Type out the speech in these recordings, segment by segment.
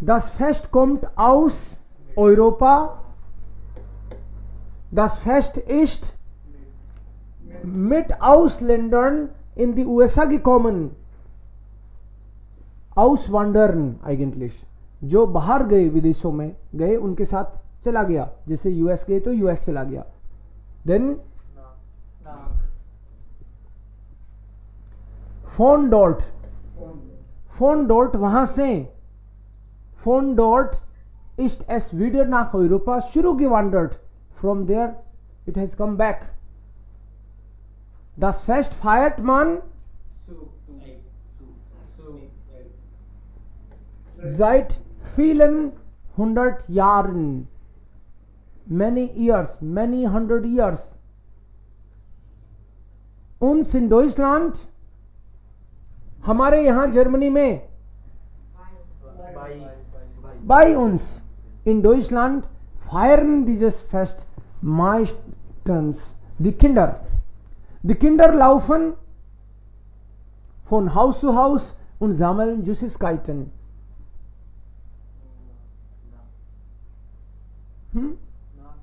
Das Fest kommt aus Europa. Das Fest ist mit Ausländern in die USA gekommen. Auswandern eigentlich, जो बाहर गए, विदेशों में गए, उनके साथ चला गया. जैसे यूएस गए तो यूएस चला गया. देन फोन डॉट, फोन डॉट वहां से, फोन डॉट ist es wieder nach Europa zurückgewandert. From there it has come back. Das Fest feiert man seit vielen hundert Jahren. Many years, many hundred years. Uns in Deutschland, हमारे यहां जर्मनी में, bei uns in Deutschland feiern dieses Fest meistens die Kinder. Die Kinder laufen von Haus zu Haus und sammeln Süßigkeiten.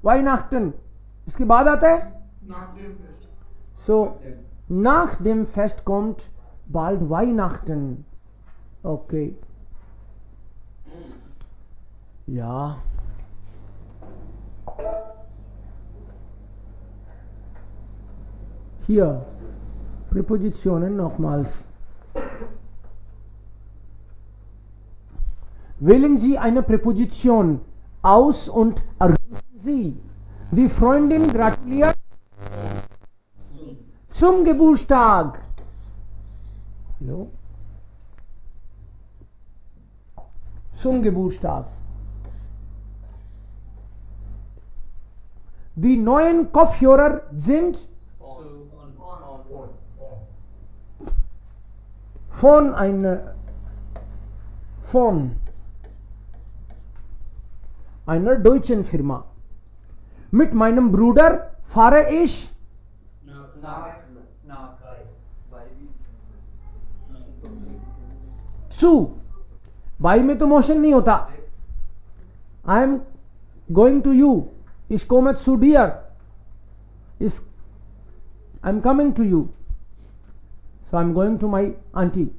Weihnachten. इसके बाद आता है so nach dem Fest kommt bald Weihnachten. Okay. Ja. Hier Präpositionen nochmals. Wählen Sie eine Präposition aus und ergänzen Sie. Die Freundin gratuliert zum Geburtstag. Hallo? Zum Geburtstag. Die neuen Kopfhörer sind von einer deutschen Firma. Mit meinem Bruder fahre ich zu. Bei में तो motion नहीं होता. I am going to you. Ich komme zu dir. I am coming to you. So I am going to my auntie.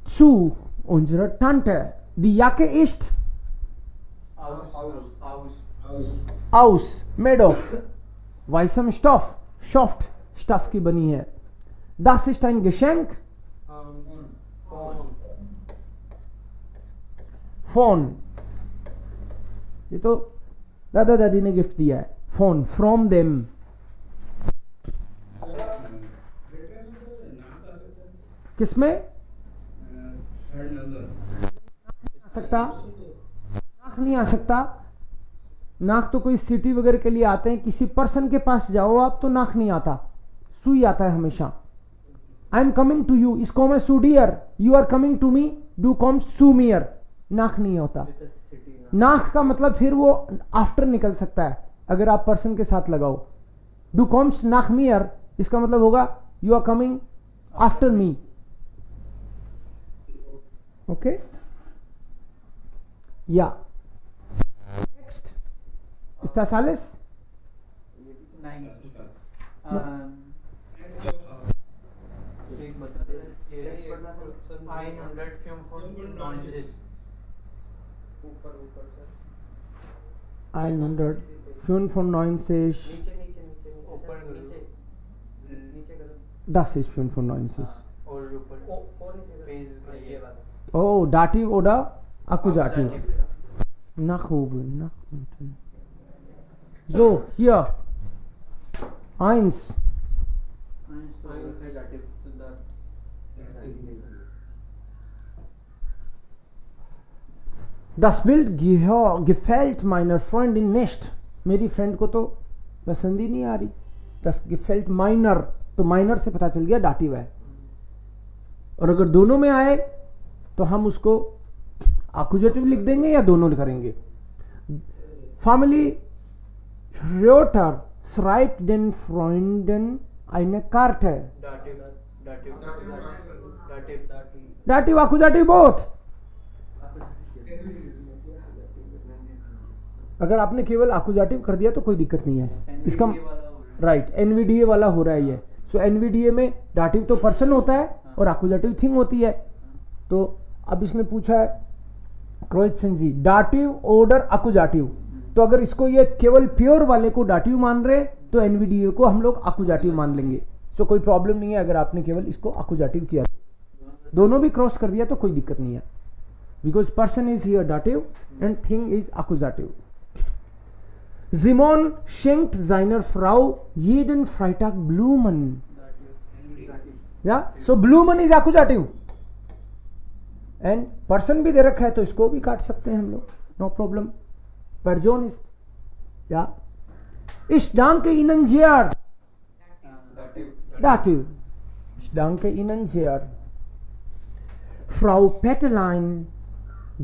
Zu unserer Tante. Die Jacke ist aus, made of weißem Stoff, soft Stoff की बनी है. Das ist ein Geschenk phone. ये तो दादा दादी ने gift दिया है. Phone from them. किसमें नाक नहीं आ सकता. नाक तो कोई सिटी वगैरह के लिए आते हैं. किसी पर्सन के पास जाओ आप तो नाक नहीं आता, सुई आता है हमेशा. I am coming to you, इसको मैं सुडियर. You are coming to me, डू कम सुमियर. नाक नहीं होता. नाक का मतलब फिर वो आफ्टर निकल सकता है अगर आप पर्सन के साथ लगाओ. डू कम्स नाक मियर, इसका मतलब होगा you are coming after me. Okay या next está sales das ist 95. Oh, Dativ oder Akkusativ? Nach oben, nach unten. So, hier. 1. Das Bild gefällt meiner Freundin nicht. मेरी फ्रेंड को तो पसंद ही नहीं आ रही. Das gefällt meiner, तो minor से पता चल गया डाटिव है. और अगर दोनों में आए तो हम उसको एक्यूजेटिव लिख देंगे या दोनों करेंगे. Family Reuter schreibt den Freunden eine Karte. Dativ, Akkusativ, both. अगर आपने केवल आकुजाटिव कर दिया तो कोई दिक्कत नहीं है इसका, राइट, एनवीडीए वाला हो रहा है ये। सो एनवीडीए में डाटिव तो पर्सन होता है और आकुजाटिव थिंग होती है। तो अब इसने पूछा है क्रोइटसन जी, डाटिव ऑर्डर आकुजाटिव, तो अगर इसको ये केवल प्योर वाले को डाटिव मान रहे तो एनवीडीए को हम लोग आकुजाटिव मान लेंगे। सो कोई प्रॉब्लम नहीं है अगर आपने केवल इसको आकुजाटिव किया, दोनों भी क्रॉस कर दिया तो कोई दिक्कत नहीं है, because person is here dative and thing is accusative. Simon schenkt seiner Frau jeden Freitag Blumen. Yeah, so Blumen is accusative. And person भी दे रखा है तो इसको भी काट सकते हैं हम लोग, no problem. Person is, yeah. Ich danke Ihnen sehr. Dativ. Ich danke Ihnen sehr. Frau Petterlein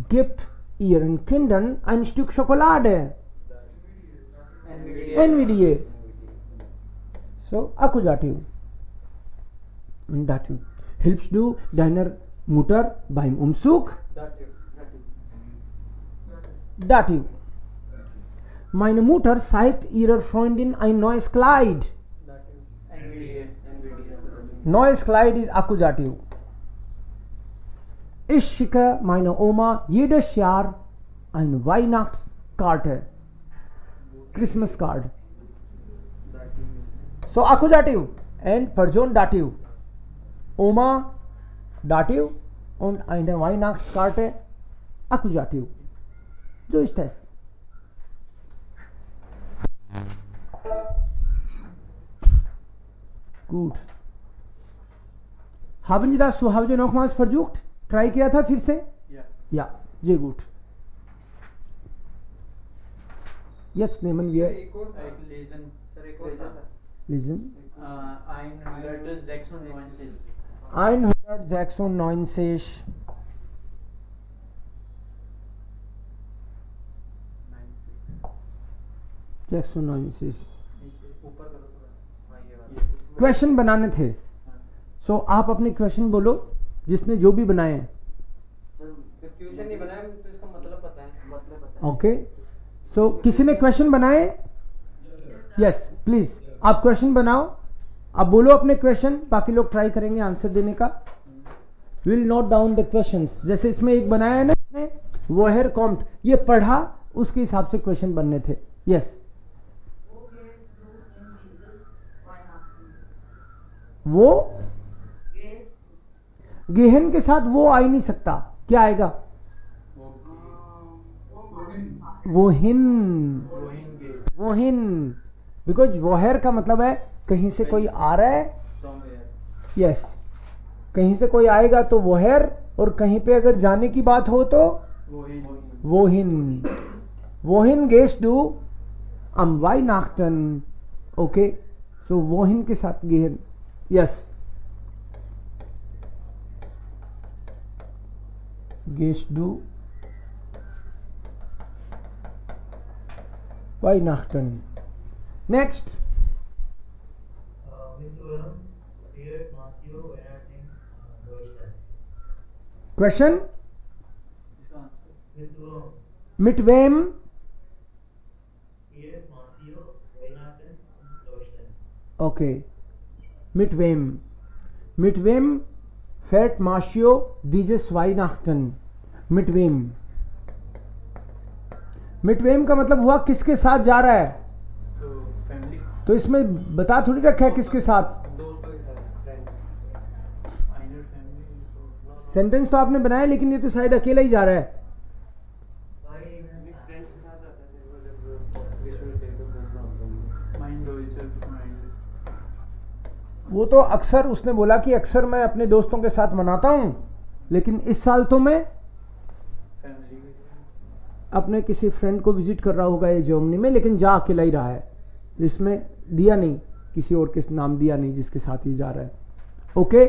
gibt ihren Kindern ein Stück Schokolade. NVDA. So Akkusativ. Dativ. Hilfst du deiner Mutter beim Umzug? Dativ. Meine Mutter zeigt ihrer Freundin ein neues Kleid. Neues Kleid ist Akkusativ. Ich schicke meiner Oma jedes Jahr eine Weihnachtskarte. Christmas card. So Akkusativ and Person Dativ. Oma Dativ und eine Weihnachtskarte Akkusativ. So ist das. Gut. Haben Sie das zu Hause nochmals versucht? Try किया था फिर से? Ja. Sehr gut. Jetzt nehmen wir Lesen. Lesen. 196. 196. 696 question बनाने थे। सो आप अपने question बोलो जिसने जो भी बनाए हैं। क्वेश्चन नहीं बनाया तो इसका मतलब पता है। ओके, सो किसी ने क्वेश्चन बनाए? यस प्लीज, आप क्वेश्चन बनाओ, आप बोलो अपने क्वेश्चन, बाकी लोग ट्राई करेंगे आंसर देने का। Will note down the questions. जैसे इसमें एक बनाया है ना, वोहेर कॉम्ट, ये पढ़ा उसके हिसाब से क्वेश्चन बनने थे। यस, वो गेहन के साथ वो आ ही नहीं सकता, क्या आएगा? वोहिन। वोहिन, बिकॉज वोहेर का मतलब है कहीं से कोई आ रहा है। यस, कहीं से कोई आएगा तो वोहेर, और कहीं पे अगर जाने की बात हो तो वोहिन। वोहिन गेस डू am Weihnachten। ओके, सो वोहिन के साथ गेहन। Yes, gehst du Weihnachten? Next. Question? Mit wem? Okay. Mit wem? Mit wem fährt Marcio dieses Weihnachten? Mit wem? Mit wem का मतलब हुआ किसके साथ जा रहा है, तो इसमें बता थोड़ी रखा है किसके साथ। सेंटेंस तो आपने बनाया लेकिन ये तो शायद अकेला ही जा रहा है। वो तो अक्सर उसने बोला कि अक्सर मैं अपने दोस्तों के साथ मनाता हूं, लेकिन इस साल तो मैं अपने किसी फ्रेंड को विजिट कर रहा होगा ये जर्मनी में, लेकिन जा अकेला ही रहा है। इसमें दिया नहीं, किसी और के नाम दिया नहीं जिसके साथ ही जा रहा है। Okay,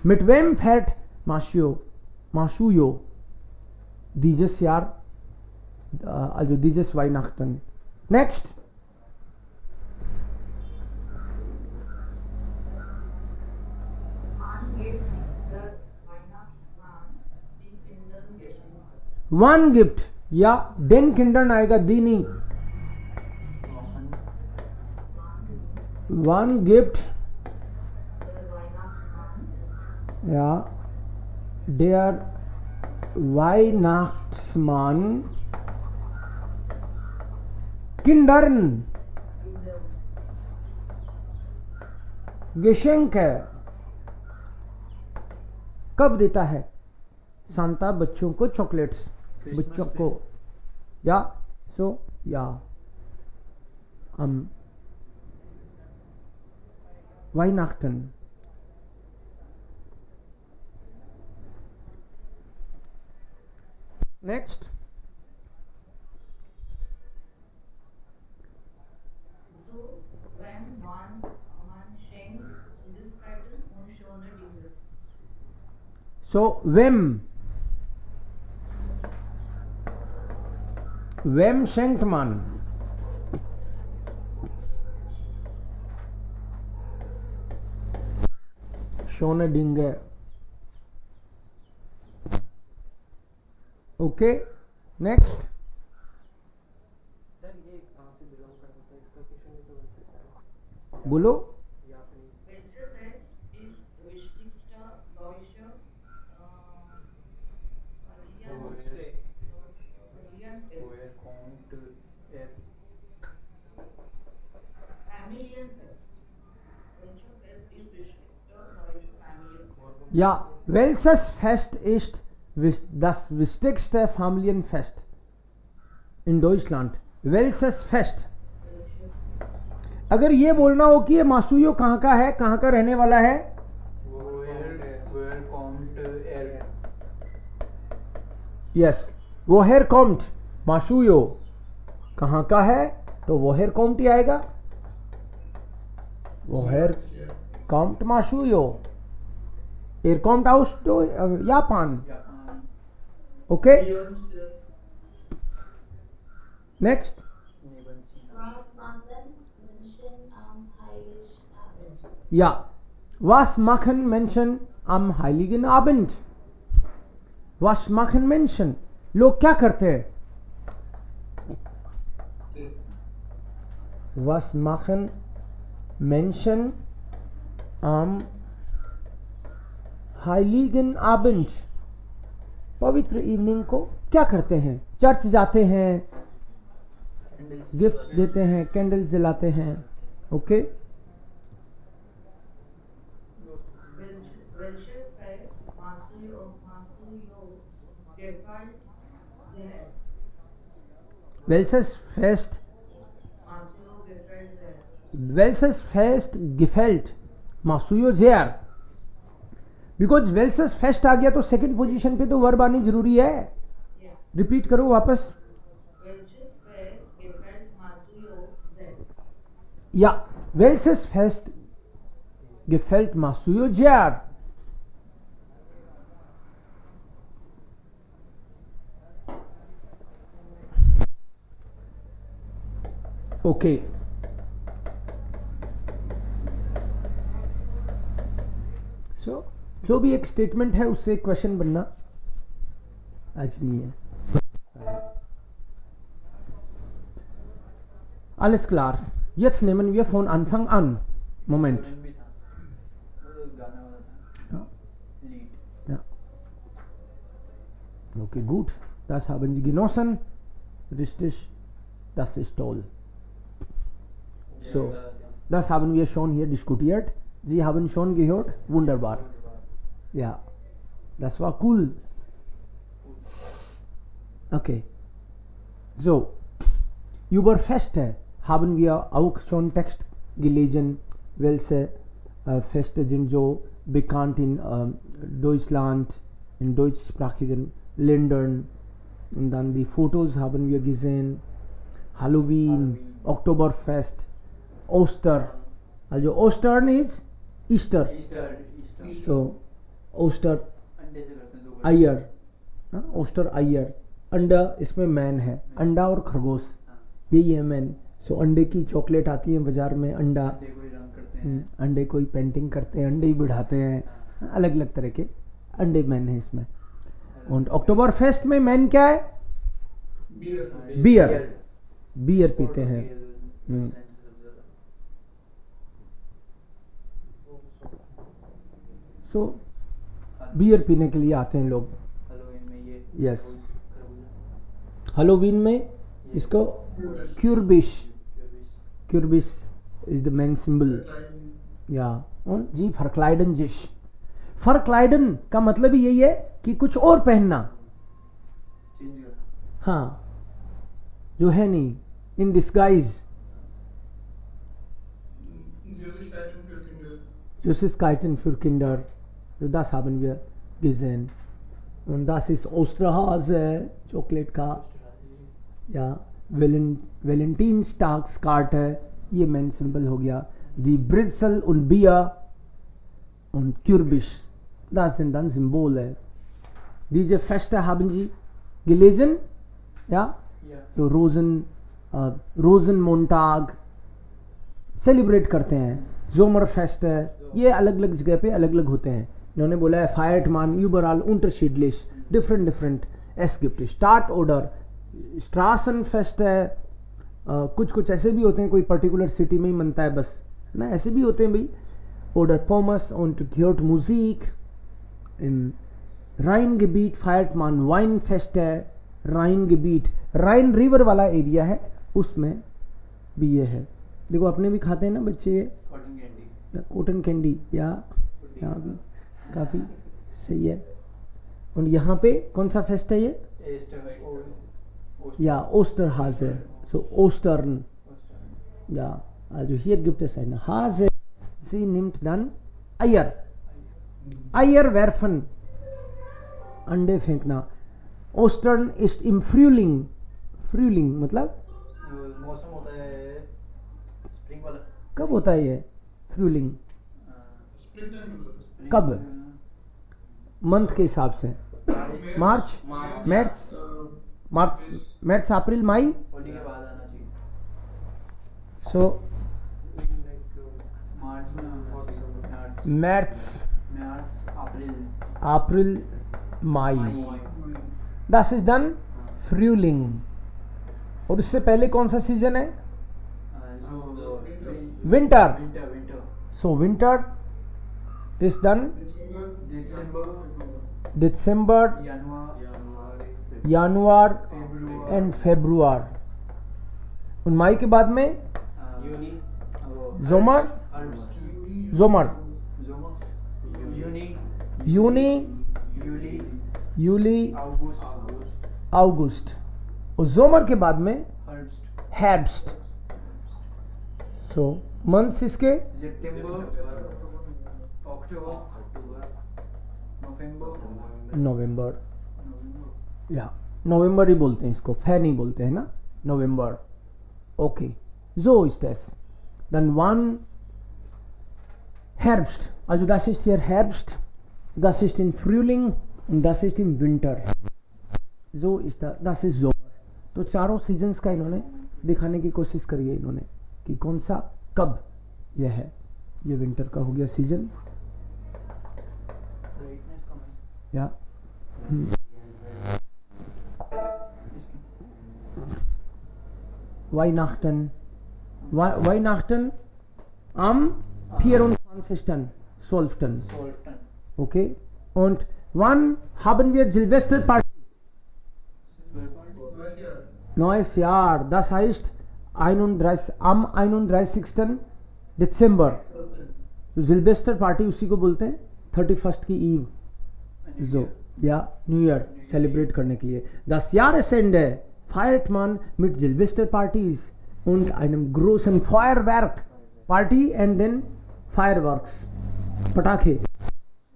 mit wem fährt Marcio dieses Jahr, also dieses Weihnachten? Next. One gift या डेन किंडर आएगा, दी नहीं, वन गिफ्ट या डेयर वाइनाक्समान किंडरन गेशेंक है, कब देता है सांता बच्चों को चॉकलेट्स, बच्चों को, या सो या वाइनाक्टन। Next, so wem schenkt man, schöne Dinge, okay. Next, sir ये कहाँ से बिलोंग करता है, इसका क्वेश्चन भी तो बन सकता है बोलो। या अपनी Ja, welches Fest ist das wichtigste Familienfest in Deutschland? Welches Fest? अगर ये बोलना हो कि ये मासूयो कहाँ का है, कहाँ का रहने वाला है, यस, वोहेर कॉम्ट, मासूयो कहाँ का है तो वोहेर कॉम्ट ही आएगा, वोहेर कॉम्ट मासूयो, एर कॉम्ट आउस तो जापान, ओके। नेक्स्ट, या was machen Menschen am heiligen Abend? Was machen Menschen? लोग क्या करते हैं? Was machen Menschen am heiligen Abend? पवित्र इवनिंग को क्या करते हैं? चर्च जाते हैं, गिफ्ट देते हैं, कैंडल जलाते हैं, okay. Welches Fest gefällt Masuyo sehr? Because वेल्सेस फेस्ट आ गया तो सेकंड पोजीशन पे तो वर्ब आनी जरूरी है। रिपीट करो वापस, या वेल्सेस फेस्ट gefällt Masuyo sehr। Okay, so जो भी एक स्टेटमेंट है उससे क्वेश्चन बनना आज नहीं है। Alles klar, jetzt nehmen wir von Anfang an, Moment, ja, okay, gut, das haben Sie genossen, richtig, das ist toll. So, das haben wir schon hier diskutiert. Sie haben schon gehört, wunderbar. Ja, das war cool. Okay, so, über Feste haben wir auch schon Text gelesen, welche Feste sind so bekannt in Deutschland, in deutschsprachigen Ländern. Und dann die Fotos haben wir gesehen, Halloween, Oktoberfest, Oster, also Ostern is Easter, so Oster Eier, Oster Eier, अंडा इसमें man है, अंडा और खरगोश यही है man. सो अंडे की चॉकलेट आती है बाजार में, अंडा, अंडे कोई पेंटिंग करते हैं, अंडे ही बढ़ाते हैं, अलग अलग तरह के अंडे मैन है इसमें। और अक्टूबर फेस्ट में मेन क्या है? बियर। बियर पीते हैं। सो बियर पीने के लिए आते हैं लोग। यस, हेलोवीन में इसको क्यूरबिश, क्यूरबिश इज द मेन सिंबल। या और जी फरक्लाइडन जिश, फरक्लाइडन का मतलब ही यही है कि कुछ और पहनना। हाँ, जो है नहीं, in disguise. Das ist Kiten für Kinder. Das haben wir gesehen. Und das ist Osterhase, Chocolate का। या Valentinstagskarte, ये मेन सिंबल हो गया। Die Brezel und Bier und Kürbisch, das sind dann Symbole. Diese Feste haben Sie gelesen? Ja? तो रोजनमोंटाग celebrate करते हैं। जोमर fest है, ये अलग अलग जगह पे अलग अलग होते हैं। इन्होंने बोला है फायरटमान यूबरल unterschiedlich डिफरेंट डिफरेंट एस गिफ्ट स्टार्ट ऑर्डर स्ट्रासन फेस्ट है। कुछ कुछ ऐसे भी होते हैं, कोई पर्टिकुलर सिटी में ही मनता है बस ना, ऐसे भी होते हैं भाई। ऑर्डर पोमस und gehört Musik im Rheingebiet feiert man Weinfest है। राइन राइन रिवर वाला एरिया है, उसमें भी ये है। देखो अपने भी खाते हैं ना बच्चे ये कॉटन कैंडी, या यहाँ भी काफ़ी सही है। और यहाँ पे कौन सा फेस्ट है ये? या ओस्टरहाज़ है। सो ओस्टर्न, या also hier gibt es eine Hase, sie nimmt dann Eier werfen, अंडे फेंकना। ओस्टर्न इस्ट इम फ्रूलिंग, फ्रूलिंग मतलब मौसम होता है स्प्रिंग वाला। कब होता है ये फ्रूलिंग? कब? मंथ के हिसाब से मार्च, मार्च अप्रैल मई। होली के बाद आना चाहिए। सो मार्च अप्रैल मई, दस इज डन फ्रूलिंग। और इससे पहले कौन सा सीजन है? विंटर। सो विंटर इज डन दिसंबर, जनवरी एंड फेब्रुआर। और मई के बाद में जोमर, यूनी, यूली, अगस्त। और जोमर के बाद में हेrbst। सो मंथ्स इसके नवंबर, या नवंबर ही बोलते हैं इसको, फै नहीं बोलते हैं ना, नवंबर। Okay, so ist es. Dann wann Herbst, also das ist hier Herbst, das ist im Frühling und das ist im Winter. So ist das ist Sommer. तो चारों सीजन्स का इन्होंने दिखाने की कोशिश करी है इन्होंने कि कौन सा कब यह है। ये विंटर का हो गया सीजन, या Weihnachten, Weihnachten am 24.12. Okay, und wann haben wir Silvesterparty? Neues Jahr, das heißt am 31. Dezember। तो सिल्वेस्टर पार्टी उसी को बोलते हैं 31 की ईव, जो या न्यू ईयर सेलिब्रेट करने के लिए। Das Jahresende feiert man mit Silvesterpartys und einem großen Feuerwerk Party and then Fireworks, Patake.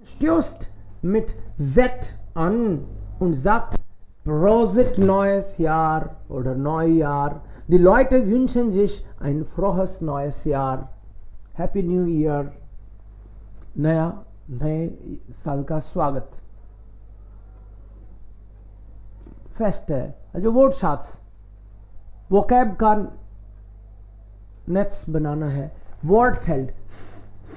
Stößt mit Sekt an und sagt Prosit neues Jahr oder Neujahr. Die Leute wünschen sich ein frohes neues Jahr. Happy New Year. नए साल का स्वागत। Fest है जो वर्डशाट्स vocab का nets बनाना है। वर्डफेल्ड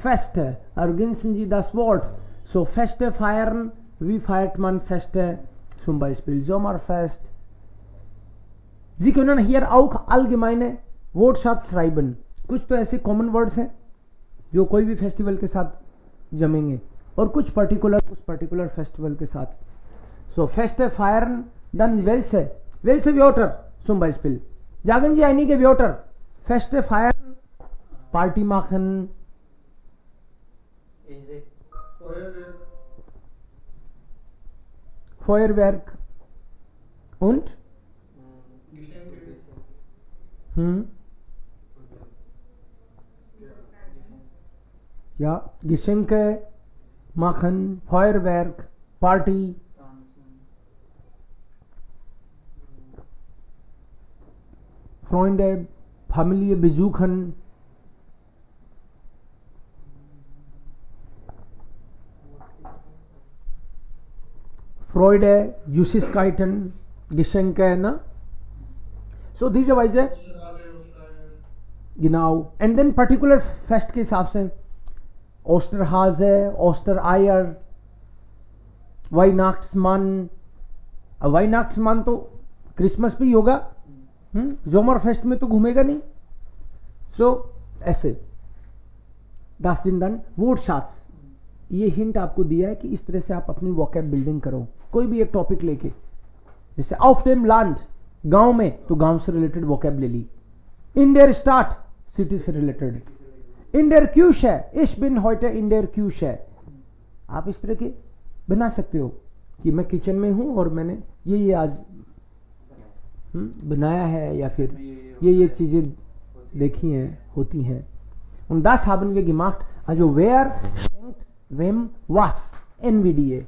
fest है ergänzen Sie das Wort, so feste feiern, wie feiert man Feste zum Beispiel Sommerfest. Sie können hier auch allgemeine Wortschatz schreiben. कुछ तो ऐसे कॉमन वर्ड्स हैं जो कोई भी फेस्टिवल के साथ जमेंगे और कुछ पर्टिकुलर उस पर्टिकुलर फेस्टिवल के साथ. So Feste feiern dann welche Wörter zum Beispiel. Sagen Sie einige Wörter. Feste feiern, Party machen, Easy. Feuerwerk und ja, Geschenke machen, Feuerwerk, Party, Freunde, Familie besuchen, Freude, Süßigkeiten, Geschenke, na? So diese Weise, genau. And then particular fest के हिसाब से Osterhase, Ostereier, Weihnachtsmann. Weihnachtsmann तो Christmas पे ही होगा, जोमर fest में तो घूमेगा नहीं. So ऐसे das sind dann Wortschatz. ये हिंट आपको दिया है कि इस तरह से आप अपनी वोकैब बिल्डिंग करो. कोई भी एक टॉपिक लेके, जैसे auf dem Land, गांव में, तो गांव से रिलेटेड वोकैब ले ली. In der Stadt, सिटी से related. In der Küche, ich bin heute in der Küche. आप इस तरह के बना सकते हो कि मैं किचन में हूं और मैंने ये आज बनाया है, या फिर ये चीजें देखी हैं, होती हैं. Und das haben wir gemacht. Also wer schenkt wem was? NVDA.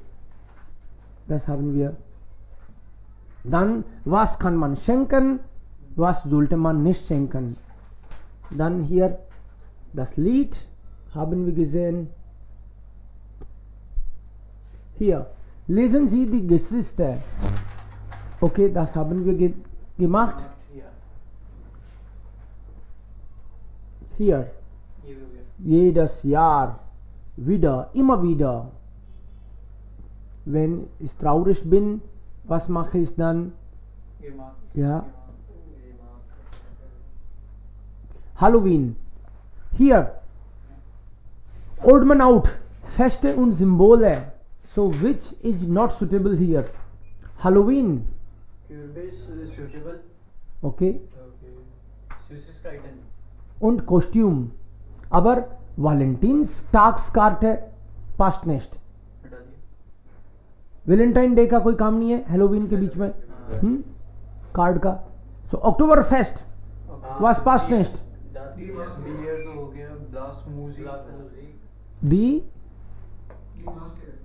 Das haben wir. Dann, was kann man schenken? Was sollte man nicht schenken? Dann hier das Lied haben wir gesehen. Hier, lesen Sie die Geschichte. Okay, das haben wir gemacht. Hier, jedes Jahr, wieder, immer wieder. Wenn ich traurig bin, was mache ich dann? Ja. Halloween. Hier, Old Man Out, Feste und Symbole. So which is not suitable here? Halloween. Kürbis is suitable. Okay. Süßigkeiten. Und Kostüm. Aber Valentinstagskarte passt nicht. Valentine day का कोई काम नहीं है Halloween के बीच में card का. So Oktoberfest वाज पास्ट नेक्स्ट. दी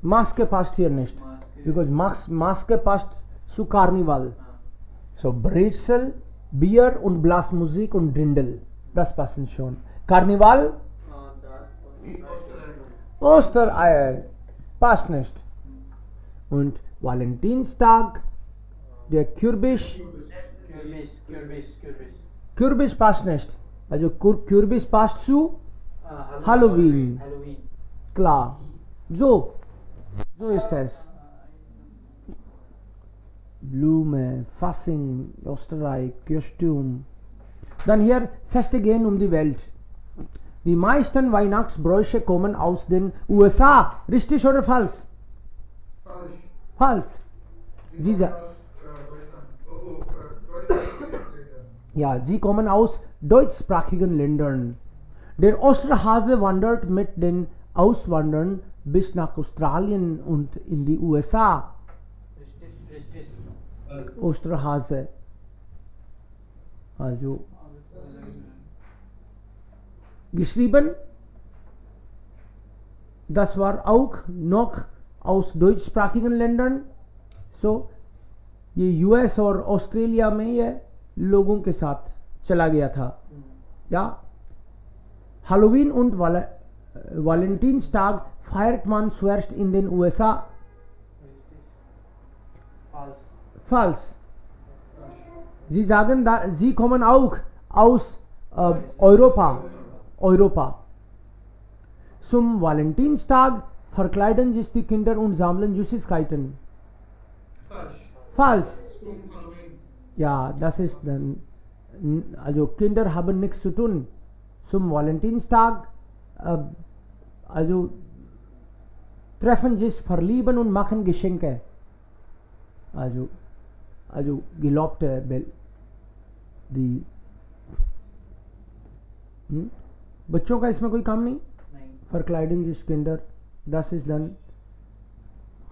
मास्क के पास्ट हियर नेक्स्ट बिकॉज मास्क के पास्ट सु कार्निवाल. सो ब्रेसल बियर und Blasmusik und Drindel, das passen schon. Karneval, Ostereier, passt nicht. Und Valentinstag, der Kürbis passt nicht. Also Kürbis passt zu Halloween. Klar. So ist es. Blume, Fasching, Osterei, Kostüm. Dann hier Feste gehen um die Welt. Die meisten Weihnachtsbräuche kommen aus den USA. Richtig oder falsch? Falsch. Ja, sie kommen aus deutschsprachigen Ländern. Der Osterhase wandert mit den Auswanderern bis nach Australien und in die USA. Richtig. Osterhase. Also geschrieben, das war auch noch aus deutschsprachigen Ländern. So ये US और Australia में ये लोगों के साथ चला गया था. Ja, Halloween und Valentinstag feiert man zuerst in den USA. Falsch. Sie sagen, sie kommen auch aus Europa. Zum Valentinstag verkleiden sich die Kinder und sammeln Süßigkeiten. Falsch. falsch. Ja, das ist dann, also Kinder haben nichts zu tun. Zum Valentinstag, also treffen sich, verlieben und machen Geschenke. Also gelobte, die बच्चों का इसमें कोई काम नहीं. Verkleiden sich Kinder, das ist dann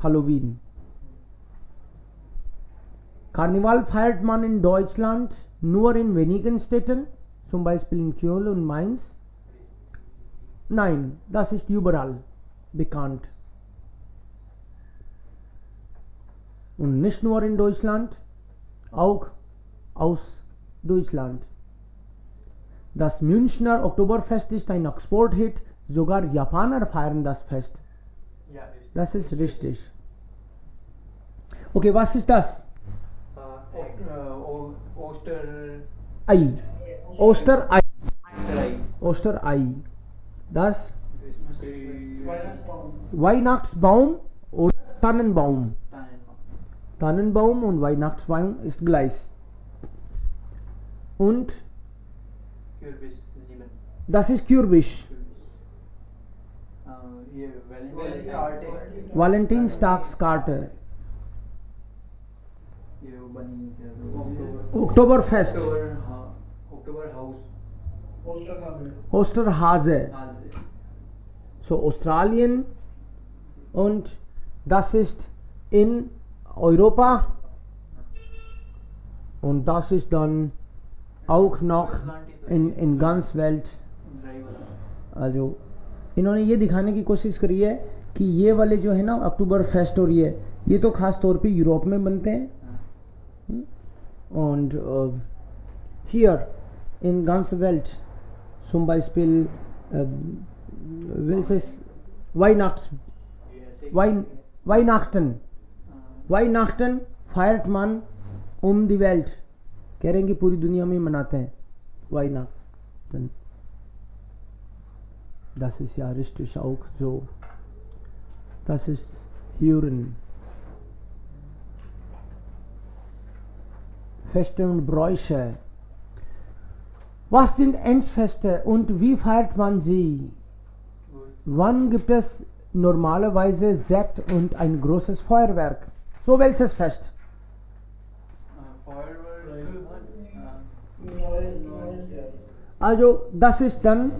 Halloween. Karneval feiert man in Deutschland nur in wenigen Städten, zum Beispiel in Köln und Mainz. Nein, das ist überall bekannt. Und nicht nur in Deutschland, auch aus Deutschland. Das Münchner Oktoberfest ist ein Exporthit, sogar Japaner feiern das Fest. Ja, Das ist richtig. Okay, was ist das? Ei. Osterei. Osterei. Das Weihnachtsbaum oder Tannenbaum. Tannenbaum und Weihnachtsbaum ist gleich. Und Kürbis 7. das ist Kürbis. Hier Valentinstagskarte. ये वो बनी Oktoberfest. Oktoberhaus. Osterhase. So Australien und das ist in Europa und das ist dann auch noch in ganz Welt. Also इन्होंने ये दिखाने की कोशिश करी है कि ये वाले जो है ना अक्टूबर फेस्ट और ये तो खास तौर पे यूरोप में बनते हैं. Und hier in ganzer Welt, zum Beispiel welches Weihnachten feiert man die Welt. कह रहे हैं कि पूरी दुनिया में मनाते हैं Weihnachten. Das ist ja richtig auch so. Das ist Huren. Feste und Bräuche. Was sind Endfeste und wie feiert man sie? Wann gibt es normalerweise Sekt und ein großes Feuerwerk? So welches Fest? Also das ist dann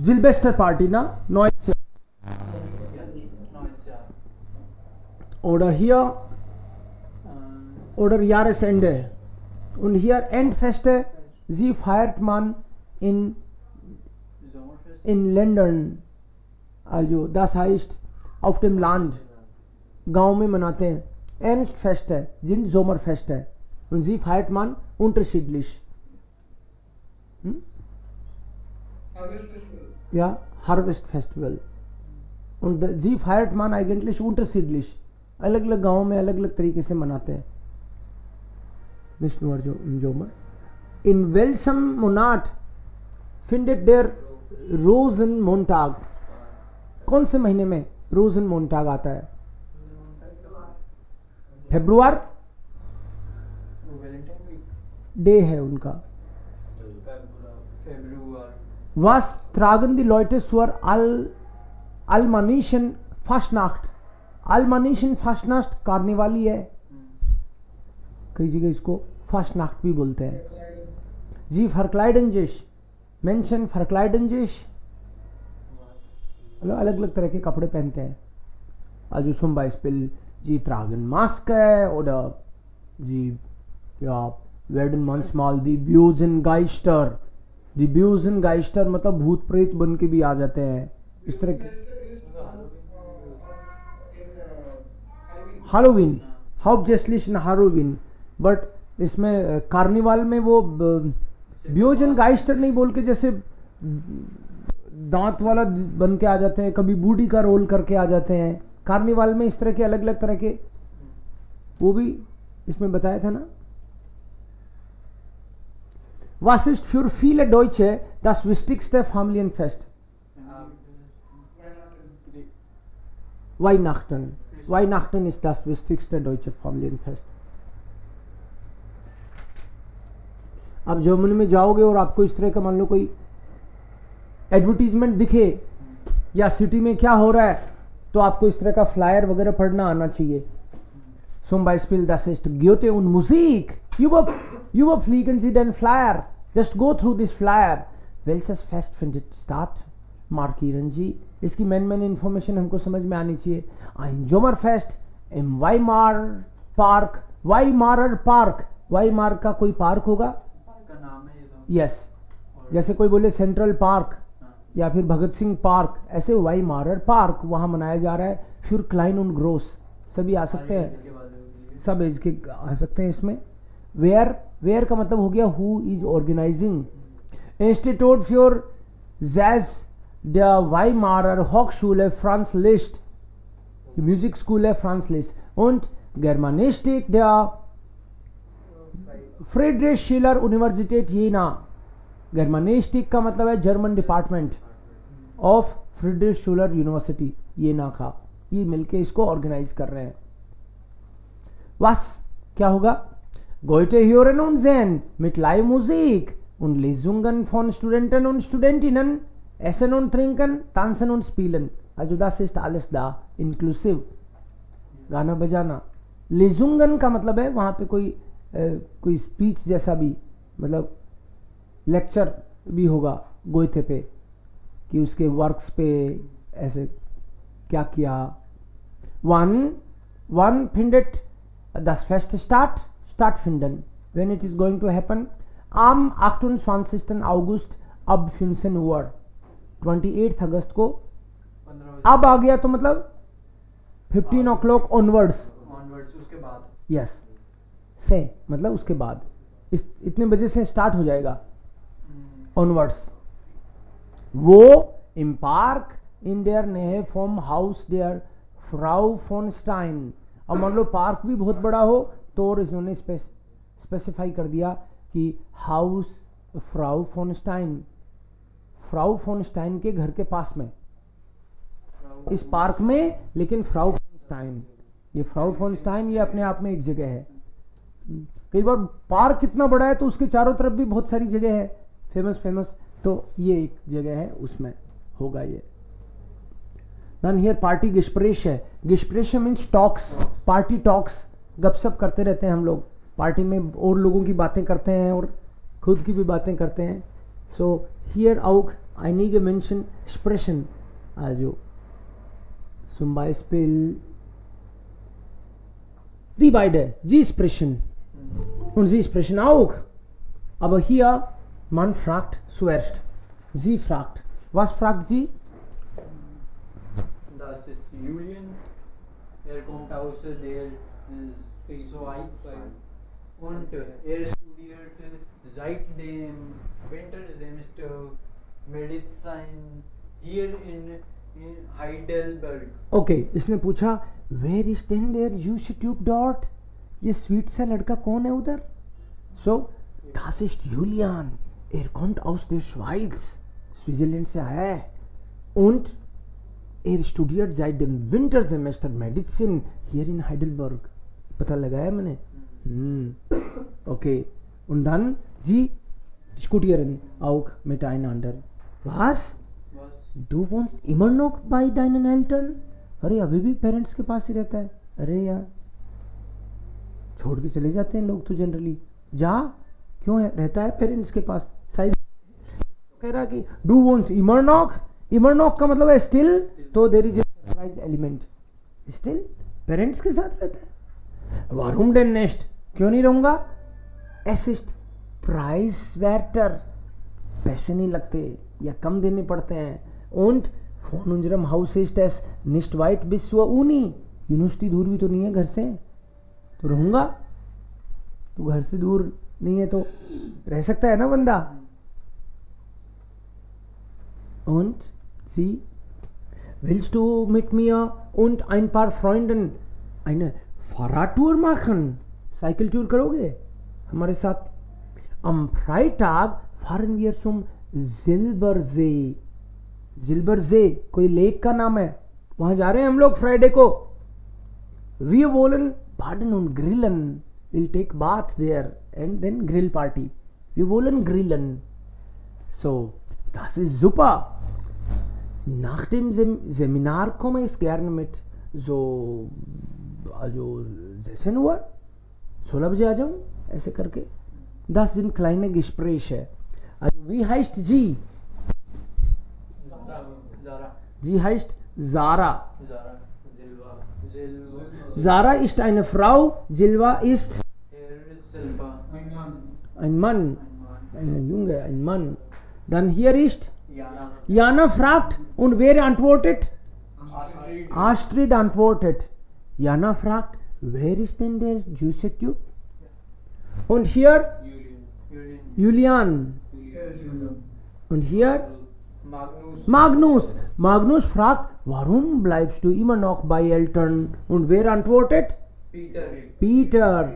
Silvesterparty, na? Neues Jahr. Oder hier oder Jahresende. Und hier Endfeste, sie feiert man in Ländern. Also das heißt auf dem Land. गांव में मनाते हैं. Endfeste sind Sommerfeste. Und sie feiert man unterschiedlich. Ja, Harvest Festival. Und sie feiert man eigentlich unterschiedlich. अलग अलग गाँव में अलग अलग तरीके से मनाते हैं. Nicht nur Sommer. In welchem Monat findet der Rosenmontag? कौन से महीने में Rosenmontag आता है? फेब्रुआर डे है उनका. Was tragen die Leute zur almanischen Fastnacht? almanischen Fastnacht carnival ही है. कई जगह इसको Fastnacht भी बोलते हैं. Sie verkleiden sich. Menschen verkleiden sich. अलग अलग तरह के कपड़े पहनते हैं. Also zum Beispiel sie tragen Maske oder sie werden manchmal die bösen Geister. Die bösen Geister मतलब भूत प्रेत बन के भी आ जाते हैं. इस तरह के Halloween, hauptsächlich in Halloween, but इसमें कार्निवाल में वो ब्योजन गाइस्टर नहीं बोल के जैसे दांत वाला बन के आ जाते हैं, कभी बूढ़ी का रोल करके आ जाते हैं. कार्निवाल में इस तरह के अलग अलग तरह के वो भी इसमें बताया था ना. Was ist für viele Deutsche das wichtigste Familienfest? Weihnachten. Weihnachten ist das wichtigste deutsche Familienfest. आप जर्मनी में जाओगे और आपको इस तरह का मान लो कोई एडवर्टीजमेंट दिखे या सिटी में क्या हो रहा है, तो आपको इस तरह का फ्लायर वगैरह पढ़ना आना चाहिए. Zum Beispiel, das ist Goethe und Musik. Überfliegen Sie den Flyer. Just go through this Flyer. Welches Fest findet statt? Markieren Sie. इसकी मेन इंफॉर्मेशन हमको समझ में आनी चाहिए. Ein Sommerfest im Weimar Park. Weimarer Park. वाईमार का कोई park होगा? का नाम है ये तो. यस. जैसे कोई बोले सेंट्रल पार्क या फिर भगत सिंह पार्क, ऐसे वाईमारर पार्क वहां मनाया जा रहा है. फिर क्लाइन und ग्रोस सभी आ सकते हैं, सब एज के आ सकते हैं इसमें. वेयर का मतलब हो गया who is organizing. Institute for jazz the वाईमारर होchschule फ्रांस लिस्ट. म्यूजिक स्कूल है Franz Liszt. und Germanistik der Friedrich Schiller university Jena. germanistik का मतलब है German department of Friedrich Schiller university Jena का. ये मिलके इसको ऑर्गेनाइज कर रहे हैं. Was क्या होगा? Goethe hören und sehen mit Live-Musik und Lesungen von Studenten und Studentinnen, essen und trinken, tanzen und spielen. Also das ist alles da, inclusive. गाना बजाना. Lesungen का मतलब है वहाँ पे कोई स्पीच जैसा भी, मतलब लेक्चर भी होगा गोइथे पे कि उसके वर्क्स पे ऐसे क्या किया. Wann findet das Fest stattfinden? When it is going to happen? Am 28. August ab 15 Uhr. 28 अगस्त को. अब आ गया तो मतलब 15 o'clock onwards. उसके बाद. यस. से मतलब उसके बाद इतने बजे से स्टार्ट हो जाएगा onwards. वो im Park in der Nähe vom Haus der Frau von Stein. अब मान लो पार्क भी बहुत बड़ा हो तो और इन्होंने स्पेसिफाई कर दिया कि हाउस Frau von Stein. Frau von Stein के घर के पास में इस पार्क में, लेकिन फ्राउ फॉन स्टाइन, ये फ्राउ फॉन स्टाइन ये अपने आप में एक जगह है. कई बार पार्क कितना बड़ा है तो उसके चारों तरफ भी बहुत सारी जगह है फेमस, तो ये एक जगह है उसमें होगा ये. Then here party Gespräche. Gespräche means talks, party talks. गपशप करते रहते हैं हम लोग पार्टी में, और लोगों की बातें करते हैं और खुद की भी बातें करते हैं. So here auch einige Menschen sprechen. Also zum Beispiel die beide, sie sprechen und sie sprechen auch. Aber hier man fragt zuerst. Sie fragt. Was fragt sie? Das ist Julian. Kommt aus der Schweiz und studiert seit dem Wintersemester Medizin hier in Heidelberg. Okay, इसने पूछा Where is denn der Institute dort? ये sweet सा लड़का कौन है उधर? So das ist Julian. Kommt aus der Schweiz. Switzerland से आया है. Und studiert seit dem Wintersemester Medicine hier in Heidelberg. पता लगाया मैंने. Okay. Und dann sie diskutieren auch miteinander. Was? Du wohnst immer noch bei deinen Eltern? अरे अभी भी parents के पास ही रहता है. अरे यार छोड़ के चले जाते हैं लोग तो जनरली. जा क्यों है, रहता है पेरेंट्स के पास. शायद कह रहा कि डू वॉन्ट इमरनॉक. इमरनॉक का मतलब है स्टिल, तो there is surprise element. Still parents के साथ रहता है. वारूम डेन नेस्ट, क्यों नहीं रहूंगा. असिस्ट प्राइस वेटर, पैसे नहीं लगते या कम देने पड़ते हैं. und von unserem Haus ist es nicht weit bis zur Uni. University दूर भी तो नहीं है घर से, तो रहूंगा. तो घर से दूर नहीं है तो रह सकता है ना बंदा. Und sie, willst du mit mir und ein paar Freunden eine Fahrradtour machen? Cycle tour करोगे हमारे साथ. Am Freitag fahren wir zum Silbersee. जिल्बरजे कोई लेक का नाम है, वहां जा रहे हैं हम लोग फ्राइडे को. Wir wollen baden und grillen. We'll take bath there and then grill party. Wir wollen grillen. So, das ist super. Nach dem Seminar komme ich gerne mit so, also 16 Uhr, 16 बजे आ जाऊँ, ऐसे करके 10 दिन kleine Gespräche. Also wie heißt sie? Zara. Sie heißt Zara. Zara. Zilva. Zara ist eine Frau, Silva ist Here is Silva. ein Mann, ein Junge, ein Mann. Dann hier ist Jana. Jana fragt und wer antwortet? Astrid antwortet. Jana fragt, wer ist denn der süße Typ? Und hier Julian. Und hier Magnus. Magnus. Magnus fragt, warum bleibst du immer noch bei Eltern? Und wer antwortet? Peter. Peter.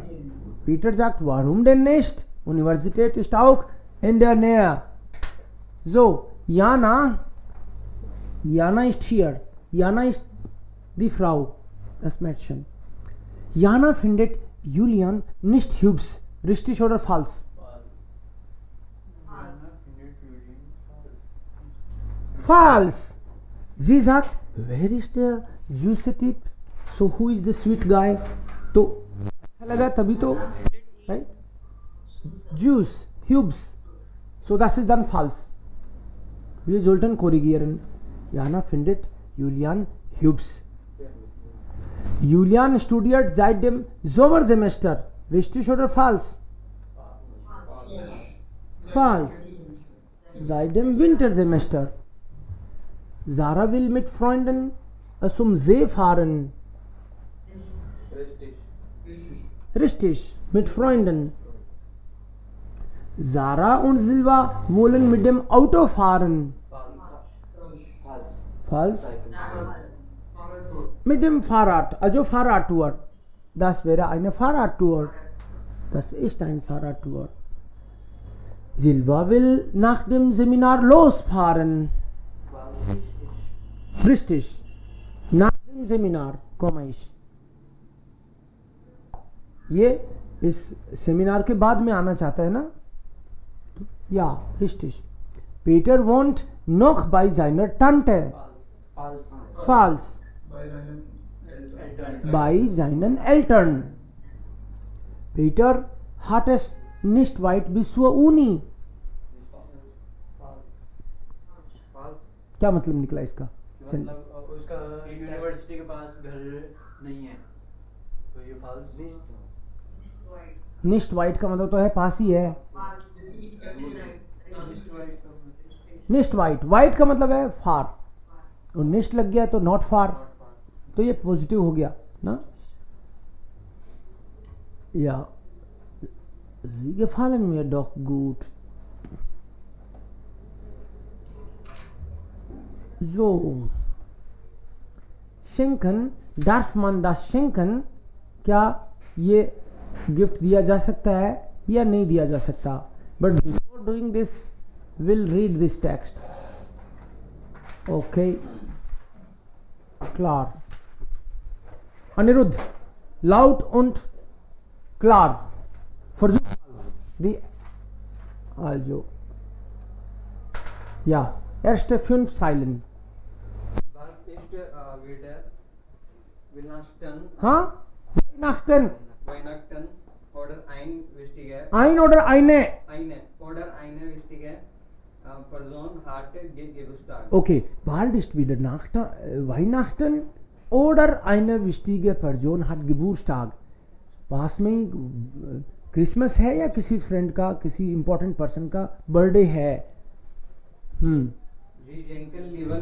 Peter sagt, warum denn nicht? Universität ist auch in der Nähe. So, Jana ist hier. Jana ist die Frau, das Mädchen. Jana findet Julian nicht hübsch. Richtig oder falsch? Falsch. Sie sagt, wer ist der süße Typ? So, who is the sweet guy? तो अच्छा लगा तभी तो, right? Juice, hübsch. So, das ist dann falsch. Wir sollten korrigieren. Jana findet Julian hübsch. Julian studiert seit dem Sommersemester. Richtig oder falsch? Falsch. Seit dem Wintersemester. Sarah will mit Freunden zum See fahren. Richtig, mit Freunden. Sarah und Silva wollen mit dem Auto fahren. Falsch. Mit dem Fahrrad, also Fahrradtour. Das wäre eine Fahrradtour. Das ist ein Fahrradtour. Silva will nach dem Seminar losfahren. Richtig. Nach dem Seminar komme ich. ये इस seminar के बाद में आना चाहता है ना? Ja, richtig. Peter wohnt noch bei seiner Tante. Falsch. Bei seinen Eltern. Peter hat es nicht weit bis zur Uni. क्या मतलब निकला इसका? मतलब उसका यूनिवर्सिटी के पास घर नहीं है, तो ये false. निष्ट वाइट का मतलब तो है पास ही है. निष्ट वाइट, वाइट का मतलब है फार, और निष्ट लग गया तो नॉट फार, तो ये पॉजिटिव हो गया ना. Ja, sie gefallen mir doch gut. So, schenken, darf man das schenken? क्या ये गिफ्ट दिया जा सकता है या नहीं दिया जा सकता? But before doing this will read this text. Okay, klar. Anirudh, laut und klar. Versuch die, also, ja, erste 5 Zeilen. Bald ist wieder Weihnachten. हाँ, Weihnachten. Weihnachten oder ein wichtige. Ein oder eine? Eine wichtige Person hat Geburtstag. Okay, bald ist wieder Weihnachten oder eine wichtige Person hat Geburtstag. पास में ही Christmas है या किसी friend का, किसी important person का birthday है. Sie denken lieber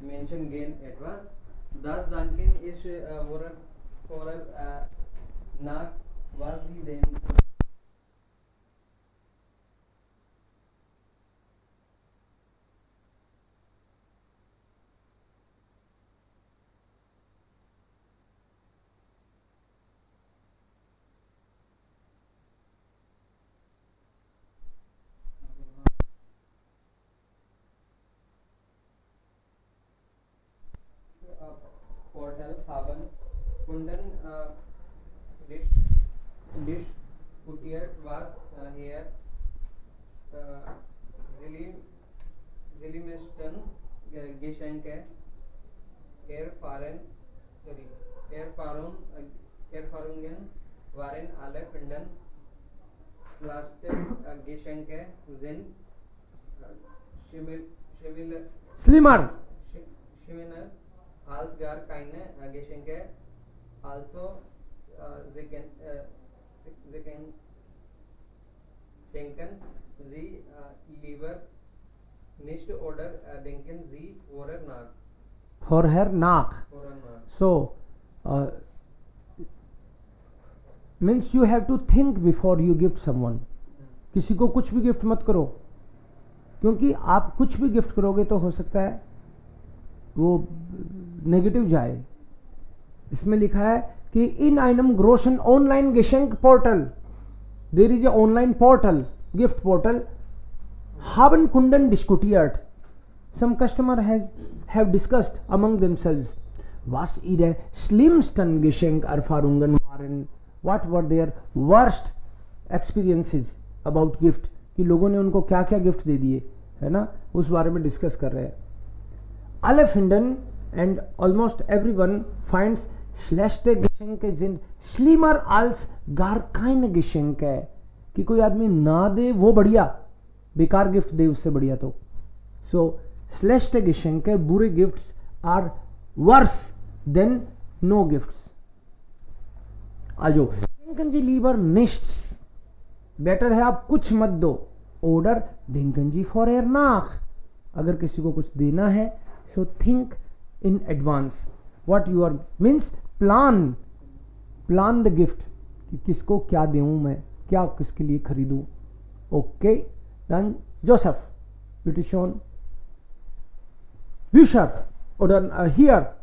Menschen gehen etwas. Das Danken ist vor nach was sie denken. Portal haben Kundan Diskutiert was hier Zillimisten Geschenke Erfahrungen waren alle finden. Laste Geschenke sind Slimmer. Similar als gar keine Geschenke. Also they can schenken sie lieber nicht oder denken sie vorher nach. Vorher nach. So means you have to think before you gift someone. किसी को कुछ भी gift मत करो, क्योंकि आप कुछ भी गिफ्ट करोगे तो हो सकता है वो नेगेटिव जाए. इसमें लिखा है कि इन einem großen online Geschenkportal, there is a online portal, gift portal, haben Kunden diskutiert. Some customer have discussed among themselves was ihre schlimmsten Geschenkerfahrungen waren, what were their worst experiences about gift, कि लोगों ने उनको क्या क्या gift दे दिए, है ना, उस बारे में डिस्कस कर रहे हैं. Alle finden and almost everyone finds schlechte Geschenke sind schlimmer als gar keine Geschenke, कि कोई आदमी ना दे वो बढ़िया, बेकार गिफ्ट दे उससे बढ़िया. तो सो schlechte Geschenke, बुरे gifts are worse than no gifts. आजो denken जी lieber nichts, बेटर है आप कुछ मत दो. ऑर्डर denken जी vorher nach, अगर किसी को कुछ देना है so think in advance what you are means plan the gift, कि किसको क्या दूं मैं, क्या किसके लिए खरीदूं. Okay dann Joseph bitte schon. Bücher oder hier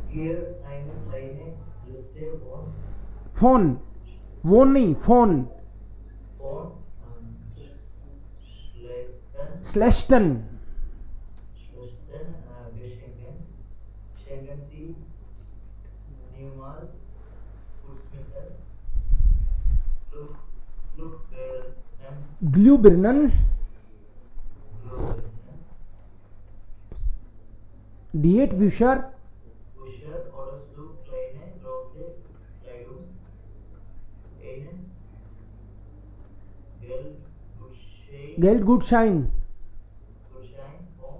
eine kleine Liste von Wohn नहीं Phone Schlechten Geschenken. Schenken Sie niemals Putzmittel, Glühbirnen, Diätbücher, oder so kleine große Kleidung, einen Geldgutschein, vom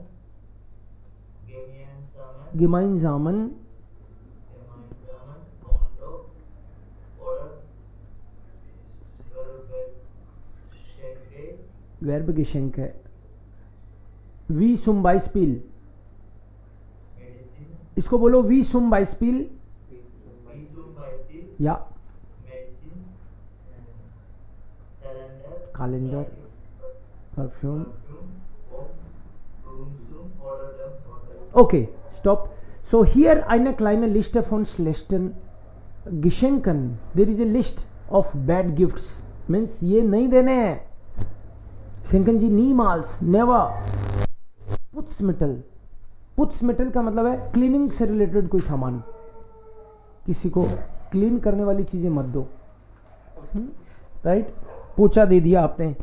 gemeinsamen Konto oder Werbegeschenke. Wie zum Beispiel, Medicine, इसको बोलो wie zum Beispiel. wie zum Beispiel Ja, Medicine, Kalender, Perfume. Okay, stop. So here eine kleine Liste von schlechten Geschenken. There is a list of bad gifts. Means ये नहीं देने हैं. Schenken जी niemals, never. पुट्समेटल का मतलब है cleaning से related कोई सामान. किसी को क्लीन करने वाली चीजें मत दो. राइट, पोछा दे दिया आपने,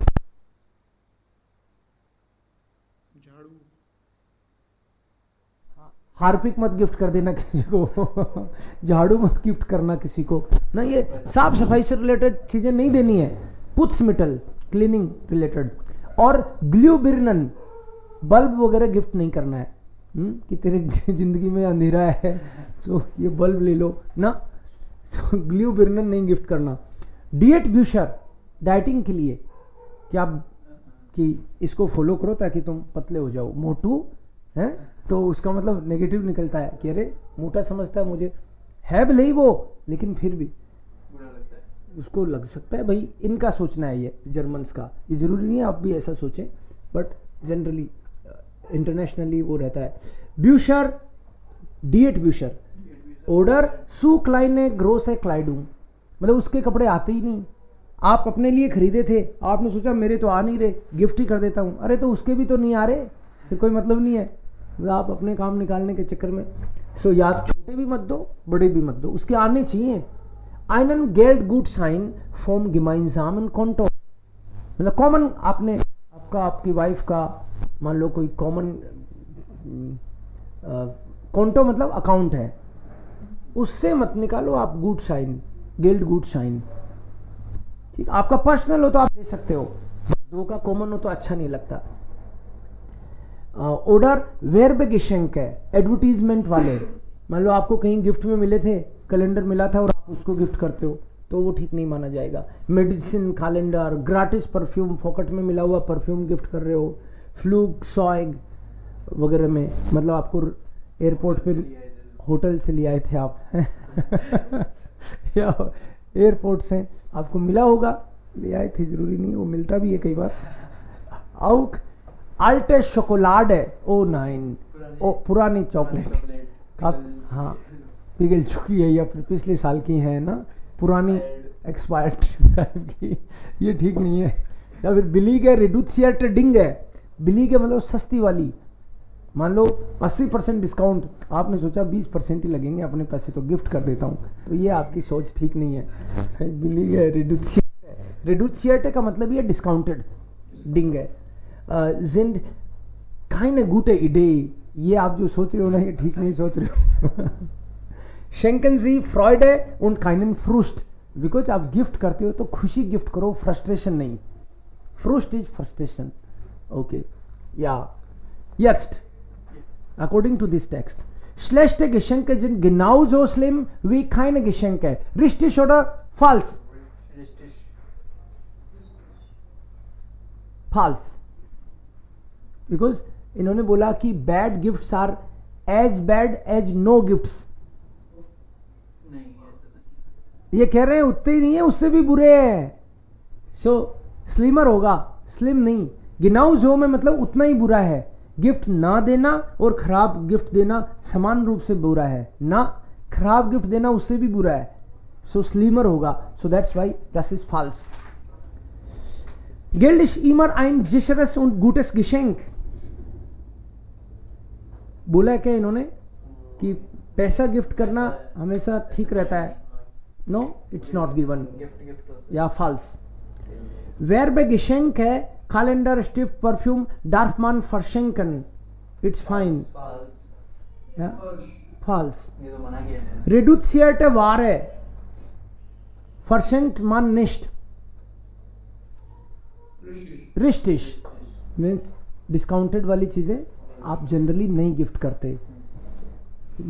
हार्पिक मत गिफ्ट कर देना किसी को. झाड़ू मत गिफ्ट करना किसी को ना. ये साफ सफाई से रिलेटेड चीजें नहीं देनी है. पुट्समेटल क्लीनिंग रिलेटेड. और ग्लूबिर्नन बल्ब वगैरह गिफ्ट नहीं करना है. कि तेरे जिंदगी में अंधेरा है तो ये बल्ब ले लो ना. तो ग्लूबिर्नन नहीं गिफ्ट करना. डिएट ब्यूशर, डाइटिंग के लिए कि आप कि इसको फॉलो करो ताकि तुम पतले हो जाओ. मोटू है तो उसका मतलब नेगेटिव निकलता है कि अरे मोटा समझता है मुझे, है भले ही वो, लेकिन फिर भी उसको लग सकता है. भाई इनका सोचना है ये जर्मन्स का, ये जरूरी नहीं है आप भी ऐसा सोचें, बट जनरली इंटरनेशनली वो रहता है. ब्यूशर, डिएट ब्यूशर. ऑर्डर सू क्लाइने ग्रोसे क्लाइडूम, मतलब उसके कपड़े आते ही नहीं. आप अपने लिए खरीदे थे, आपने सोचा मेरे तो आ नहीं रहे, गिफ्ट ही कर देता हूँ. अरे तो उसके भी तो नहीं आ रहे, फिर कोई मतलब नहीं है. आप अपने काम निकालने के चक्कर में सो या छोटे भी मत दो, बड़े भी मत दो, उसके आने चाहिए। einen Geldgutschein vom gemeinsamen Konto, मतलब कॉमन, आपने आपका आपकी वाइफ का मान लो कोई कॉमन कॉन्टो मतलब अकाउंट है, उससे मत निकालो आप गुडशाइन, गेल्ड गुडशाइन। ठीक, आपका पर्सनल हो तो आप दे सकते हो, दो का कॉमन हो तो अच्छा नहीं लगता। ऑर्डर वेरबे गिशेंक है, एडवर्टीजमेंट वाले, मान लो आपको कहीं गिफ्ट में मिले थे, कैलेंडर मिला था और आप उसको गिफ्ट करते हो तो वो ठीक नहीं माना जाएगा। मेडिसिन कैलेंडर, ग्राटिस परफ्यूम, फोकट में मिला हुआ परफ्यूम गिफ्ट कर रहे हो, फ्लूक सॉइग वगैरह में, मतलब आपको एयरपोर्ट पे होटल से ले आए थे आप या एयरपोर्ट से आपको मिला होगा, ले आए थे, जरूरी नहीं, वो मिलता भी है कई बार। आउक आल्टे शोकोलाड है, ओ 9, ओ पुरानी चॉकलेट आप, हाँ पिघल चुकी है या फिर पिछले साल की है ना, पुरानी एक्सपायर्ड टाइप की, ये ठीक नहीं है। या फिर बिलीग है, रिड्यूसियर्ट डिंग है, बिलीग है मतलब सस्ती वाली, मान लो 80% डिस्काउंट, आपने सोचा 20% ही लगेंगे अपने पैसे तो गिफ्ट कर देता हूँ, तो ये आपकी सोच ठीक नहीं है। बिलीग है, रिड्यूसियर्ट है, रिड्यूसियर्ट का मतलब ये डिस्काउंटेड, डिंग है। जिंड काइने गुटे इडे, ये आप जो सोच रहे हो ना ये ठीक नहीं सोच रहे हो। शेंकन जी फ्रॉइडे उन काइनन फ्रूस्ट, बिकॉज आप गिफ्ट करते हो तो खुशी गिफ्ट करो, फ्रस्ट्रेशन नहीं, फ्रूस्ट इज फ्रस्ट्रेशन। ओके, या jetzt according to this text schlechte Geschenke sind genauso schlimm wie keine Geschenke, richtig oder falsch? false, because इन्होंने बोला कि bad gifts are as bad as no gifts, ये कह रहे हैं उतने ही नहीं है, उससे भी बुरे हैं। सो स्लिमर होगा, स्लिम नहीं, गिनाउ जो में मतलब उतना ही बुरा है। गिफ्ट ना देना और खराब गिफ्ट देना समान रूप से बुरा है ना, खराब गिफ्ट देना उससे भी बुरा है, सो स्लिमर होगा। So that's why this is false. Geld ist immer ein sicheres und gutes Geschenk, बोला है क्या इन्होंने कि पैसा गिफ्ट करना हमेशा ठीक रहता है? नो, इट्स नॉट गिवन, या फॉल्स। वेरबे गिशेंक है, कैलेंडर, स्टिफ्ट, परफ्यूम, डार्फ मान फर्शेंकन, इट्स फाइन, फॉल्स। रिड्यूसियर्ट वार है, फर्शेंक्ट मान निष्ठ, रिस्टिश मीन्स डिस्काउंटेड वाली चीजें आप जनरली नहीं गिफ्ट करते,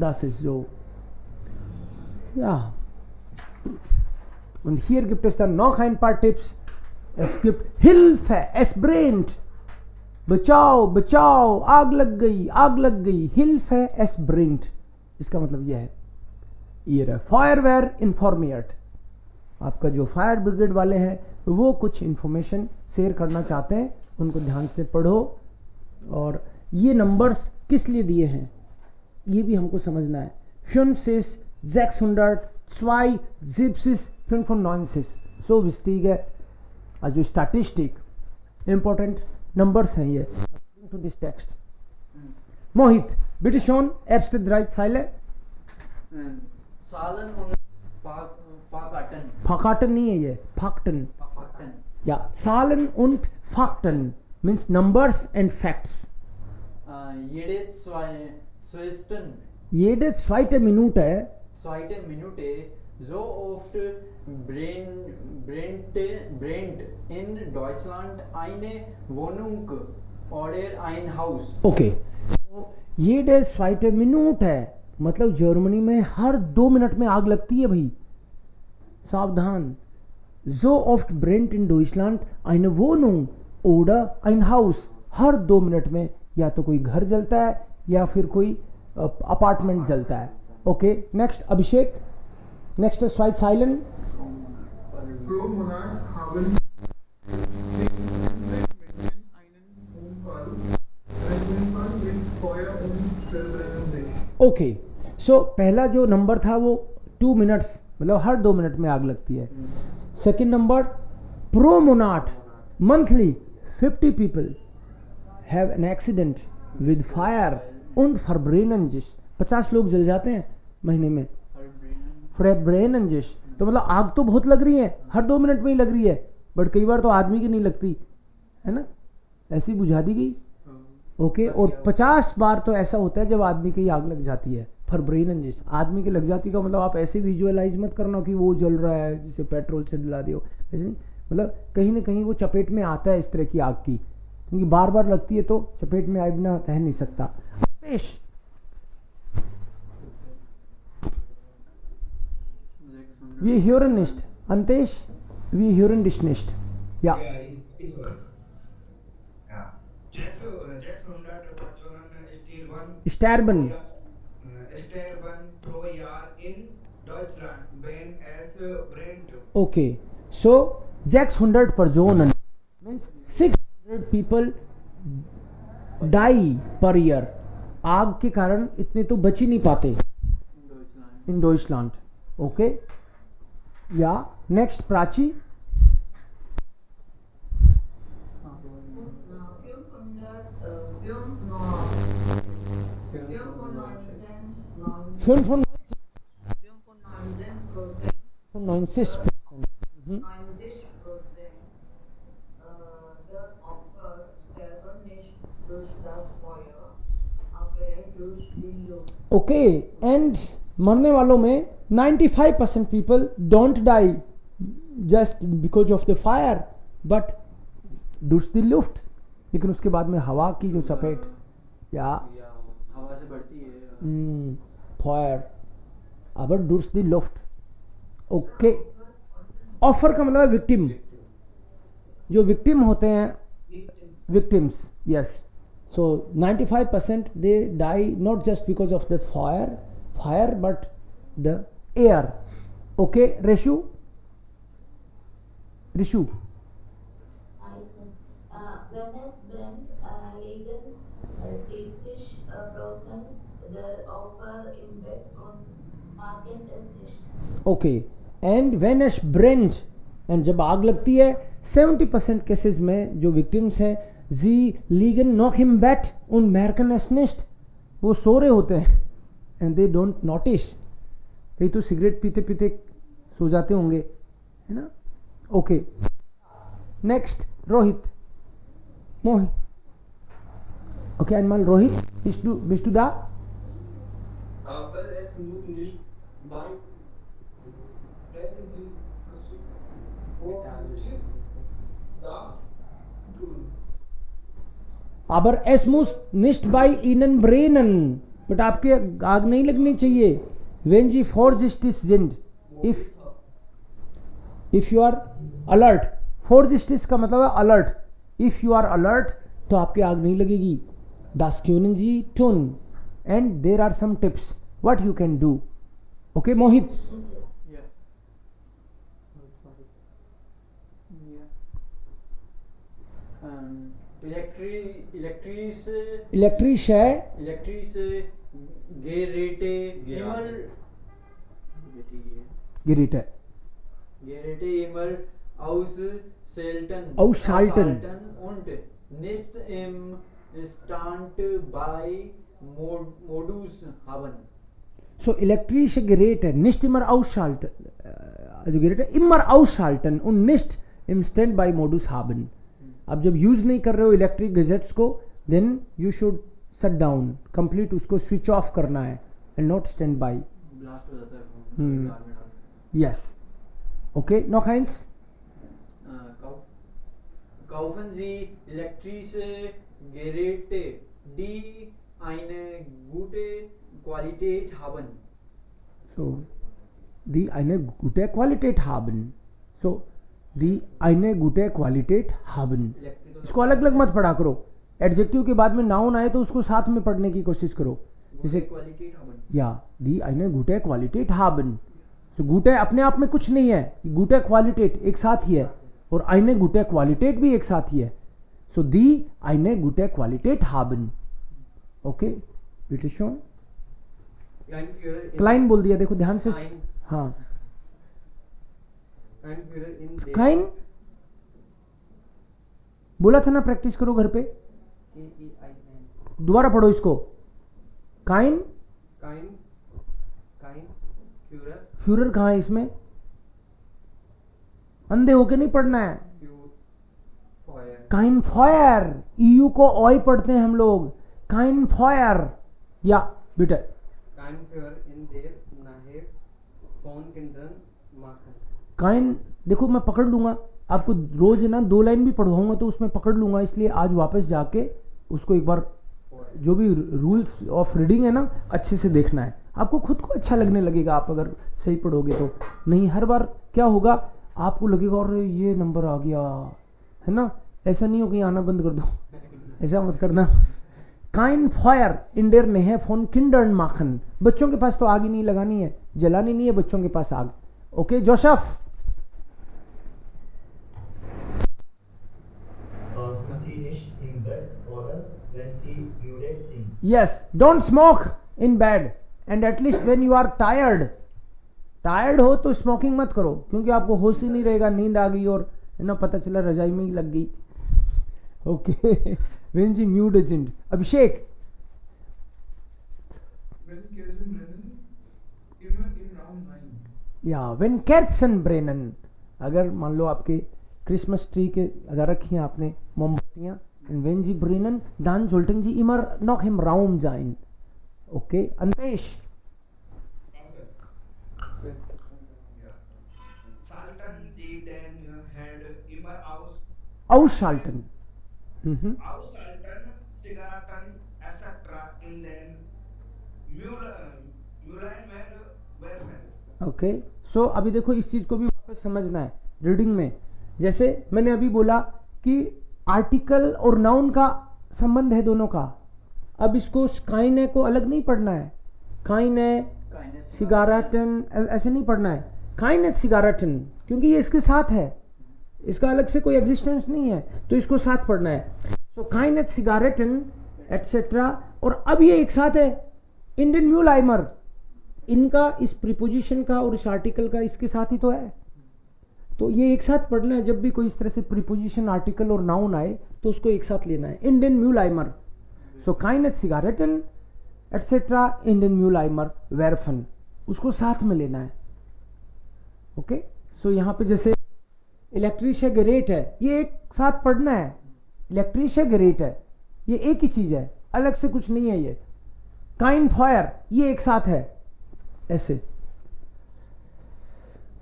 das ist so. Ja. Und hier gibt es dann noch ein paar Tipps. Es gibt Hilfe, es brennt. बचाओ बचाओ, आग लग गई, आग लग गई, Hilfe, es brennt. इसका मतलब यह है, ये फायरवेयर इन्फॉर्मियट, आपका जो फायर ब्रिगेड वाले हैं वो कुछ इंफॉर्मेशन शेयर करना चाहते हैं, उनको ध्यान से पढ़ो। और ये नंबर्स किस लिए दिए हैं ये भी हमको समझना है। 5, 600, 2, 70, 95, so wichtige, also Statistik, important Numbers हैं ये to this text. Mohit, bitte schon, erste 3 Zeile. Zahlen und Fakten. Fakten नहीं है ये, Fakten. Fakten. Ja, Zahlen und Fakten means numbers and facts. Jede zweite Minute so oft brennt in Deutschland eine Wohnung oder ein Haus. Okay, तो jede zweite Minute है मतलब Germany में हर 2 minute में आग लगती है भाई, सावधान। So oft brennt in Deutschland eine Wohnung oder ein Haus, her 2 minute में या तो कोई घर जलता है या फिर कोई अपार्टमेंट जलता है। ओके, नेक्स्ट अभिषेक, नेक्स्ट स्वाइट साइलन। Pro Monat haben einen Unfall, mit Feuer und verbrennen sich. Okay, so पहला जो नंबर था वो 2 मिनट्स मतलब हर 2 मिनट में आग लगती है। सेकेंड नंबर प्रो मोनाट monthly 50 people have an accident with fire und verbrennen sich, 50 लोग जल जाते हैं महीने में, Verbrennenjes। तो मतलब आग तो बहुत लग रही है, हर 2 मिनट में ही लग रही है, बट कई बार तो आदमी की नहीं लगती है ना, ऐसी बुझा दी गई। ओके, और 50 बार तो ऐसा होता है जब आदमी की आग लग जाती है। Verbrennenjes, आदमी की लग जाती का मतलब आप ऐसे विजुअलाइज मत करना कि वो जल रहा है जिसे पेट्रोल से जला दियो, ऐसे नहीं, मतलब कहीं ना कहीं वो चपेट में आता है इस तरह की आग की, क्योंकि बार बार लगती है तो चपेट में आए बिना रह नहीं सकता। पेश wie hören nicht, Antesh, wie hören dich nicht, ja, sterben, pro Jahr in Deutschland, wenn es brennt. okay, so 600 Personen means 600 people die per year, आग के कारण इतने तो बच ही नहीं पाते in Deutschland, okay, या नेक्स्ट प्राची, 95%. ओके, एंड मरने वालों में 95% people don't die just because of the fire but durch die Luft, लेकिन उसके बाद में हवा की जो चपेट या हवा से बढ़ती है fire, aber durch die Luft। Okay, offer का मतलब है विक्टिम, जो विक्टिम होते हैं victims, yes, so 95% they die not just because of the fire but the air। okay, Rishu Wenn es brennt, liegen 60% der Opfer im Bett und merken es nicht। okay, and when es brennt, and जब आग लगती है 70% cases में जो victims हैं जी liegen noch im Bett und merken es nicht, वो सो रहे होते हैं and they don't notice, कई तो सिगरेट पीते पीते सो जाते होंगे, है ना। ओके, नेक्स्ट रोहित मोहि, okay, einmal Rohit, bist du da? Aber es muss nicht beim Pressen da tun. aber es muss nicht bei ihnen brennen, but आपके आग नहीं लगनी चाहिए। when sie vorsichtig sind, if you are alert, vorsichtig का मतलब है alert, if you are alert तो आपकी आग नहीं लगेगी। das können sie tun and there are some tips what you can do। okay, Mohit, इलेक्ट्रिश Geräte immer ausschalten und nicht im Standby Modus haben। so elektrische Geräte nicht immer ausschalten, also Geräte immer ausschalten und nicht im Standby Modus haben। अब जब use नहीं कर रहे हो electric gadgets को, then you should shut down complete, उसको switch off करना है and not stand by, blast हो जाता है। Yes, okay, noch eins, kaufen Sie elektrische Geräte, die eine gute Qualität haben। so die eine gute Qualität haben, so die eine gute Qualität haben। इसको अलग अलग मत पढ़ा करो, एडजेक्टिव के बाद में नाउन आए तो उसको साथ में पढ़ने की कोशिश करो, जैसे या दी eine gute Qualität haben। तो gute अपने आप में कुछ नहीं है, gute Qualität एक साथ ही है और eine gute Qualität भी एक साथ ही है। सो दी eine gute Qualität haben। Okay, बिटे शोन, क्लाइन बोल दिया, देखो ध्यान से, हाँ, काइन बोला था ना, प्रैक्टिस करो घर पे, दोबारा पढ़ो इसको, काइन Kind, Führer, फ्यूरर कहाँ है इसमें? अंधे होके नहीं पढ़ना है। Feuer. काइन फायर, ईयू को ऑय पढ़ते हैं हम लोग। काइन फायर या बेटा Kein Führer in der Nähe von Kindern machen. काइन, देखो मैं पकड़ लूंगा आपको, रोज ना 2 लाइन भी पढ़वाऊंगा तो उसमें पकड़ लूंगा, इसलिए आज वापस जाके उसको एक बार जो भी रूल्स ऑफ रीडिंग है ना अच्छे से देखना है। आपको खुद को अच्छा लगने लगेगा आप अगर सही पढ़ोगे तो। नहीं हर बार क्या होगा आपको लगेगा और ये नंबर आ गया है ना, ऐसा नहीं हो कि आना बंद कर दो, ऐसा मत करना। काइन फायर इन देयर नेहे फोन किंडर्न माखन, बच्चों के पास तो आग ही नहीं लगानी है, जलानी नहीं है बच्चों के पास आग। Okay Joseph. Sie nicht im Bett oder wenn sie müde sind. Yes, don't smoke in bed and at least when you are tired, tired हो तो स्मोकिंग मत करो, क्योंकि आपको होश ही नहीं रहेगा, नींद आ गई और है ना पता चला रजाई में ही लग गई। Okay when she mute isn't। Abhishek. When Kerzen brennen, immer im Raum sein. या when Kerzen brennen, अगर मान लो आपके क्रिसमस ट्री के अगर रखी हैं आपने मोमबत्तियां, when sie brennen dann sollten sie immer noch im Raum sein। Okay Antesh. Schalten die den Herd immer aus. Ausschalten। Ausschalten Zigaretten etc. in den Mülleimer werfen. Okay so अभी देखो इस चीज को भी वापस समझना है रीडिंग में। जैसे मैंने अभी बोला कि आर्टिकल और नाउन का संबंध है दोनों का, अब इसको काइने को अलग नहीं पढ़ना है, काइने सिगारेटन ऐसे नहीं पढ़ना है, काइने सिगारेटन, क्योंकि ये इसके साथ है, इसका अलग से कोई एग्जिस्टेंस नहीं है तो इसको साथ पढ़ना है। तो काइने सिगारेटन एटसेट्रा, और अब ये एक साथ है इंडियन म्यूलाइमर, इनका इस प्रीपोजिशन का और इस आर्टिकल का इसके साथ ही तो है, तो ये एक साथ पढ़ना है। जब भी कोई इस तरह से प्रीपोजिशन आर्टिकल और नाउन आए तो उसको एक साथ लेना है। इंडियन म्यूलाइमर, सो काइनेट सिगारेटन एटसेट्रा इंडियन म्यूलाइमर वेरफन, उसको साथ में लेना है। ओके सो यहाँ पे जैसे इलेक्ट्रिशिया ग्रेट है, ये एक साथ पढ़ना है, इलेक्ट्रिशिया ग्रेट है, ये एक ही चीज है, अलग से कुछ नहीं है। ये काइन फायर ये एक साथ है ऐसे।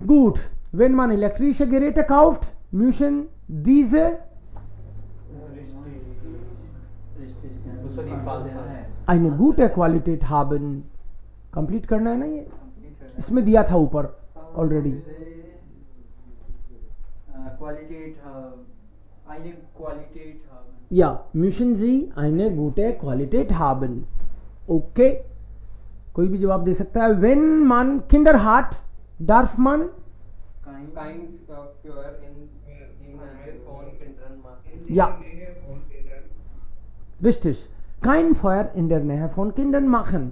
Good, wenn man elektrische Geräte kauft, müssen diese eine gute Qualität haben। Complete करना है ना, ये इसमें दिया था ऊपर ऑलरेडी। या müssen sie eine gute Qualität haben। Okay कोई भी जवाब दे सकता है। wenn man Kinder hat, darf man Kein Führer in Nähe von Kindern machen. Ja, richtig. Kein Feuer in der Nähe von Kindern machen.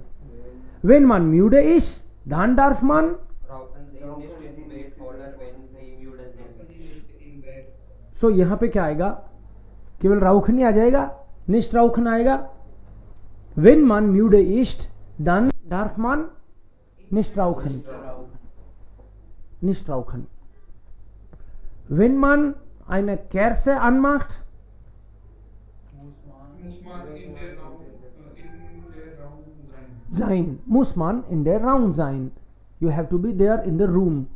Wenn man müde ist, dann darf man Rauchen Sie nicht im Bett oder wenn Sie müde sind. so यहाँ पे क्या आएगा, केवल rauchen ही आ जाएगा, nicht rauchen आएगा। Wenn man müde ist, dann darf man nicht rauchen। nicht rauchen। Wenn man eine Kerze anmacht, Muss man in der Raum sein. sein, muss man in der Raum sein। You have to be there in the room।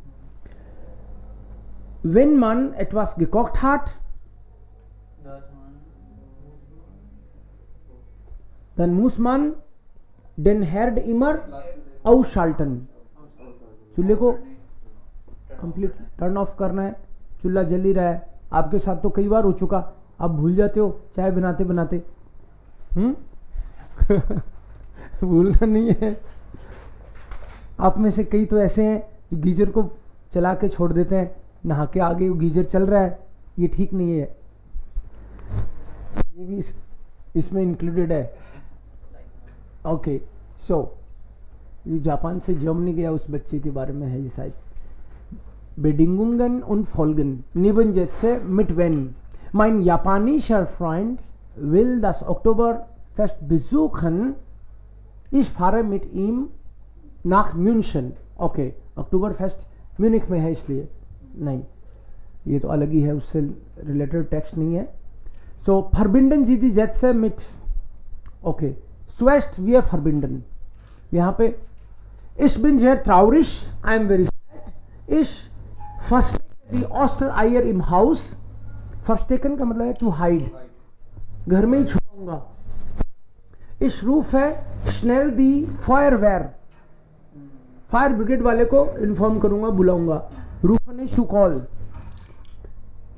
Wenn man etwas gekocht hat, dann muss man den Herd immer ausschalten। चूल्हे को complete turn off करना है, चूल्हा जल ही रहा है। आपके साथ तो कई बार हो चुका, आप भूल जाते हो चाय बनाते बनाते। भूलना नहीं है। आप में से कई तो ऐसे हैं जो गीजर को चला के छोड़ देते हैं, नहा के आगे वो गीजर चल रहा है, ये ठीक नहीं है। ये भी इसमें इंक्लूडेड है। ओके सो ये जापान से जर्मनी गया उस बच्चे के बारे में है ये शायद। Bedingungen und Folgen, Nebensätze mit wenn। Mein japanischer Freund will das Oktoberfest besuchen, Ich fahre mit ihm nach München. Okay, October fest Munich में है इसलिए नहीं, ये तो अलग ही है, उससे रिलेटेड टेक्स्ट नहीं है. सो फरबिंडन जी दी जेट से मिट. ओके, स्वेस्ट वी आर फरबिंडन. यहाँ पे इश बिन जेट ट्राउरिश आई एम वेरी सैड. इश फर्स्ट दी ऑस्टर आयर इम हाउस. फर्स्ट टेकन का मतलब है टू हाइड, घर में ही छुपाऊंगा. इश रूफ है स्नेल दी फायरवेयर. फायर ब्रिगेड वाले को इन्फॉर्म करूंगा, बुलाऊंगा. रूफन is to call.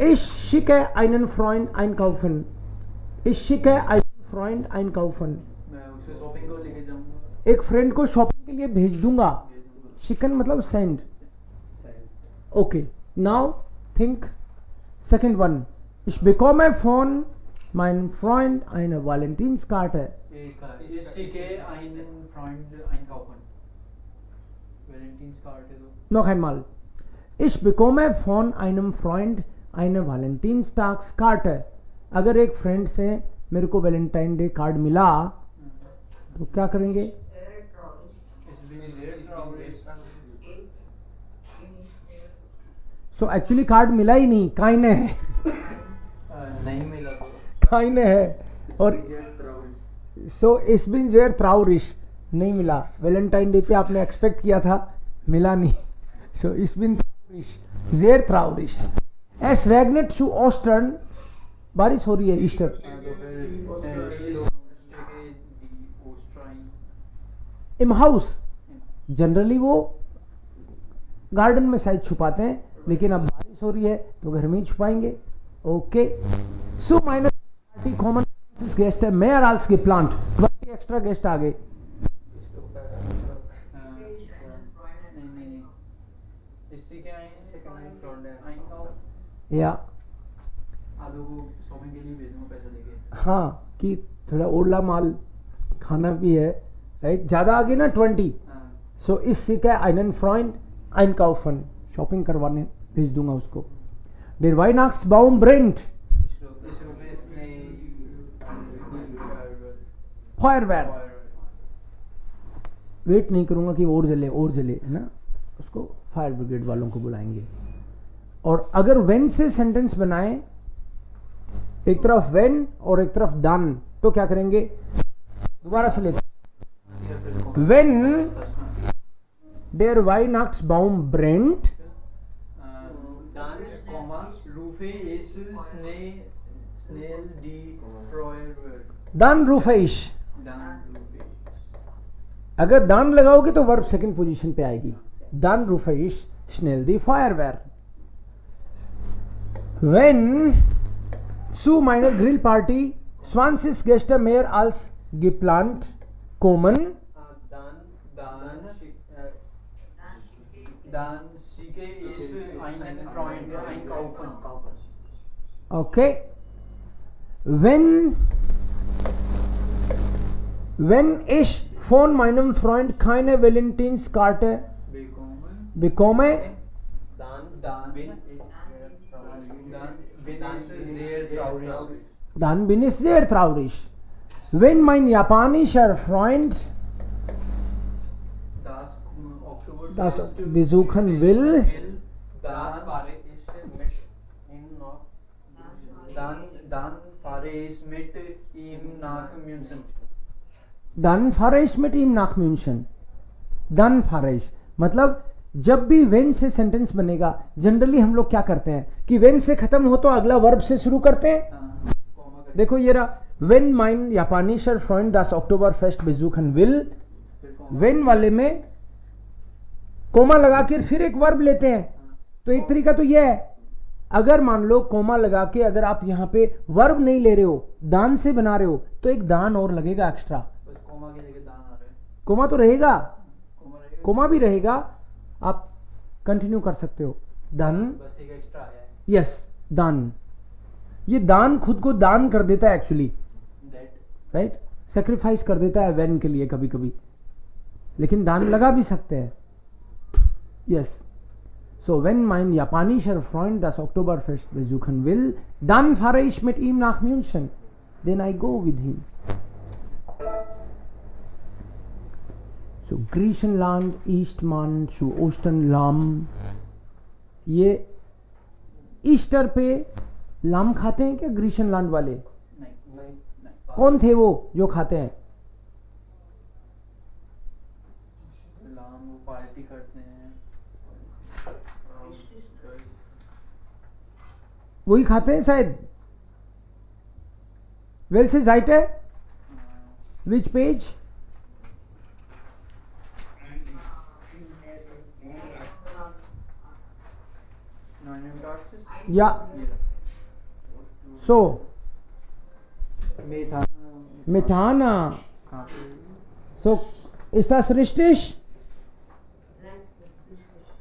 Ich schicke einen Freund einkaufen. Ich schicke einen Freund einkaufen. मैं उसे शॉपिंग को लेके जाऊंगा. एक फ्रेंड को शॉपिंग के लिए भेज दूंगा. शिकन मतलब send. Okay, now think second one. Ich bekomme von meinem Freund eine Valentinskarte. Ich schicke einen Freund einkaufen. Valentinskarte तो. Noch einmal. Ich bekomme von einem Freund eine Valentinstagskarte. अगर एक फ्रेंड से मेरे को वैलेंटाइन डे कार्ड मिला तो क्या करेंगे? सो एक्चुअली कार्ड मिला ही नहीं, काइने है. नहीं मिला तो काइने है. और सो इस बिन जेर ट्राउरिश नहीं मिला. वैलेंटाइन डे पे आपने एक्सपेक्ट किया था, मिला नहीं. सो इस बिन ट्राउरिश जेर ट्राउरिश. S रेगनेट to ऑस्टर्न. बारिश हो रही है ईस्टर. इम हाउस जनरली वो गार्डन में शायद छुपाते हैं, लेकिन अब बारिश हो रही है तो घर में ही छुपाएंगे. ओके, सो माइनस पार्टी कॉमन गेस्ट है मेयर आल्स के प्लांट. 20 एक्स्ट्रा गेस्ट आ गए. या आलू को शॉपिंग के लिए भेजूंगा पैसा देके. हाँ, कि थोड़ा ओला माल खाना भी है, राइट. ज़्यादा आ गए ना 20. सो इस सिक है einen Freund einkaufen. शॉपिंग करवाने भेज दूंगा उसको. Der Weihnachtsbaum brennt. Feuerwehr. Wait नहीं करूंगा कि और जले है ना, उसको फायर ब्रिगेड वालों को बुलाएंगे. और अगर वेन से सेंटेंस बनाए, एक तरफ वेन और एक तरफ डन, तो क्या करेंगे? दोबारा से लेते. When there Weihnachtsbaum brennt, Rufe ich schnell die Feuerwehr. dann rufe ich. अगर दान लगाओगे तो वर्ब सेकंड पोजीशन पे आएगी. dann rufe ich schnell die Feuerwehr. Wenn zu meiner Grillparty 20 Gäste mehr als geplant kommen, dann schicke ich einen Freund einkaufen. okay. Wenn ich von meinem Freund keine Valentinskarte bekomme, dann bin ich sehr traurig. Wenn mein japanischer Freund das besuchen will, dann fahre ich mit ihm nach München. dann fahre ich mit ihm nach München. dann fahre ich मतलब जब भी when से sentence बनेगा, generally हम लोग क्या करते हैं कि वेन से खत्म हो तो अगला वर्ब से शुरू करते हैं. देखो ये रहा, वेन माइन जापानीशर friend das Oktoberfest besuchen will. वेन वाले में कोमा लगा के फिर एक वर्ब लेते हैं. तो एक तरीका तो यह है, अगर मान लो कोमा लगा के अगर आप यहाँ पे वर्ब नहीं ले रहे हो, दान से बना रहे हो, तो एक दान और लगेगा एक्स्ट्रा. कोमा के जगह दान आ रहा है. कोमा तो रहेगा, कोमा भी रहेगा, आप कंटिन्यू कर सकते हो. दान, बस एक एक्स्ट्रा आया है. यस, दान. ये दान खुद को दान कर देता है एक्चुअली, राइट. सेक्रीफाइस कर देता है वेन के लिए कभी कभी, लेकिन दान लगा भी सकते हैं. Yes. So wenn mein japanischer Freund das Oktoberfest besuchen will, dann fahre ich mit ihm nach München. Then I go with him. So ग्रीशनलैंड, ईस्टमन, सो ओस्टनलाम। ये ईस्टर पे लाम खाते हैं क्या ग्रीशनलैंड वाले? नहीं। कौन थे वो जो खाते हैं? लाम वो पार्टी करते हैं, वही खाते हैं शायद। वेल से जाइट है, विच पेज? या सो मिठाना। सो estás richtig?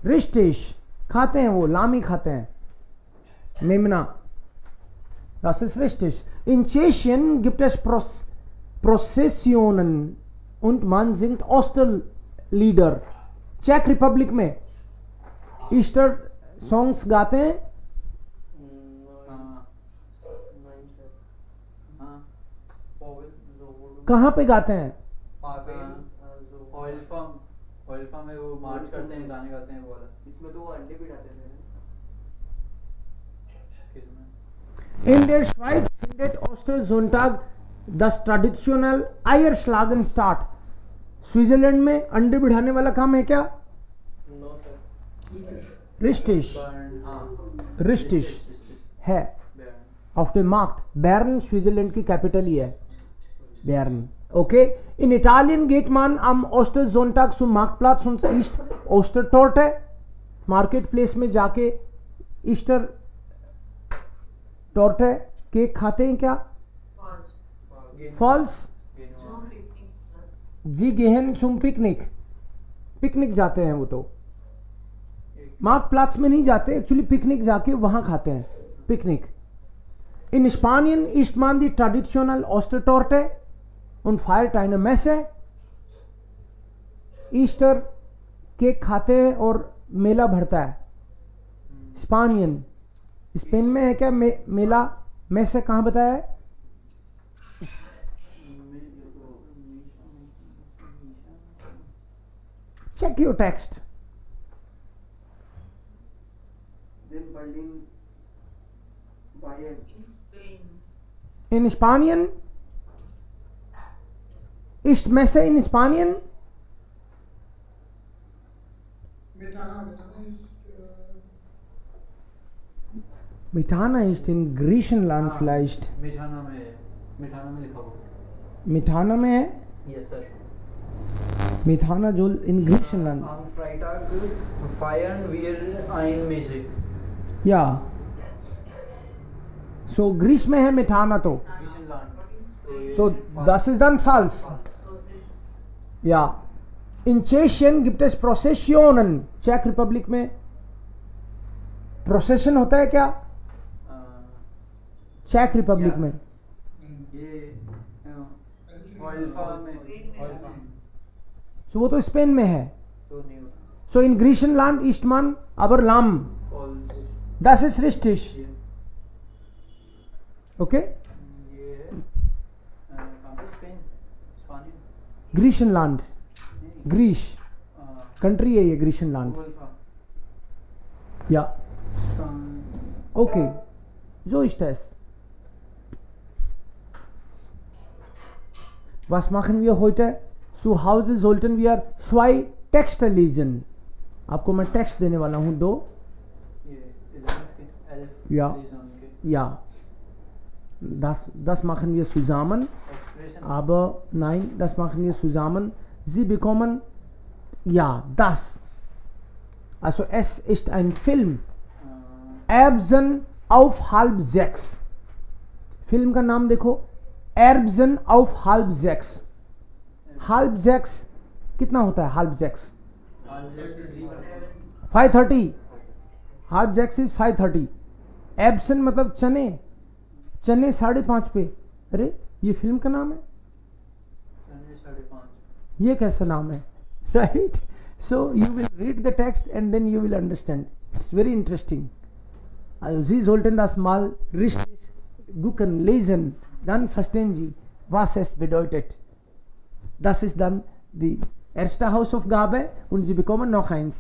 Richtig खाते हैं वो, लामी खाते हैं, मेमना। Das ist richtig. In Tschechien gibt es Prozessionen und man singt Osterlieder. चेक रिपब्लिक में ईस्टर सॉन्ग्स गाते हैं। कहाँ पे गाते हैं? ऑयल फार्म में वो मार्च करते हैं, गाने गाते हैं वो वाला। इसमें तो वो अंडे भी डालते हैं। In der Schweiz findet Ostersonntag das traditional Eierschlagen statt. Switzerland में अंडे बिठाने वाला काम है क्या? No sir. रिस्टिश, रिस्टिश है auf dem Markt. Bern Switzerland की कैपिटल ही है, Bern. Okay. In Italien geht man am Ostersonntag zum Marktplatz und isst Ostertorte. Market place में जाके ईस्टर टॉर्टे केक खाते हैं क्या? फॉल्स जी गेहन सुम पिकनिक जाते हैं वो तो। मार्क प्लाट्स में नहीं जाते, एक्चुअली पिकनिक जाके वहां खाते हैं, पिकनिक। इन स्पानियन isst man die traditionell Ostertorte und feiert eine Messe. Easter cake खाते हैं और मेला भरता है। स्पानियन, स्पेन में है क्या मेला? मैसे कहाँ बताया है? Check your text. Then Berlin, Bayern. In Spanien ist Messe in Spanien? Mitana ist in Griechenland vielleicht. मिठाना में लिखा हुआ। मिठाना में है? Yes sir. मिठाना जो in Griechenland. Am Freitag feiern wir ein Messe. Ja. So Greece में है मिठाना तो। Griechenland. So das ist dann falsch. Ja. In Tschechien gibt es Prozessionen. चेक रिपब्लिक में प्रोसेशन होता है क्या? चेक रिपब्लिक में ये ऑयल फार्म में ऑयल फार्म सो वो तो स्पेन में है। तो नहीं होता। सो इन ग्रीशनलैंड isst man aber Lamm. Das ist richtig. Okay? ये कहाँ पे? स्पेन, ग्रीशनलैंड, ग्रीस कंट्री है ये ग्रीशनलैंड। Oil farm. Ja. Okay. So ist es. Was machen wir heute? Zu Hause sollten wir 2 Texte lesen. आपको मैं टेक्स्ट देने वाला हूँ 2। ये 11 Ja. Lesen के Ja. Das machen wir zusammen. Expression Aber nein, das machen wir zusammen. Sie bekommen ja das. Also es ist ein Film. Erbsen auf 5:30. Film का नाम देखो, Erbsen auf 5:30. 5:30 कितना होता है? 5:30 5:30. 5:30 is 5:30. Erbsen मतलब चने 5:30 पे। अरे ये फिल्म का नाम है, 5:30। ये कैसा नाम है? Right? So you will read the text and then you will understand. It's very interesting. Also Sie sollten das mal richtig gucken, lesen, dann verstehen Sie, was es bedeutet. Das ist dann die Erster Hausaufgabe und Sie bekommen noch eins.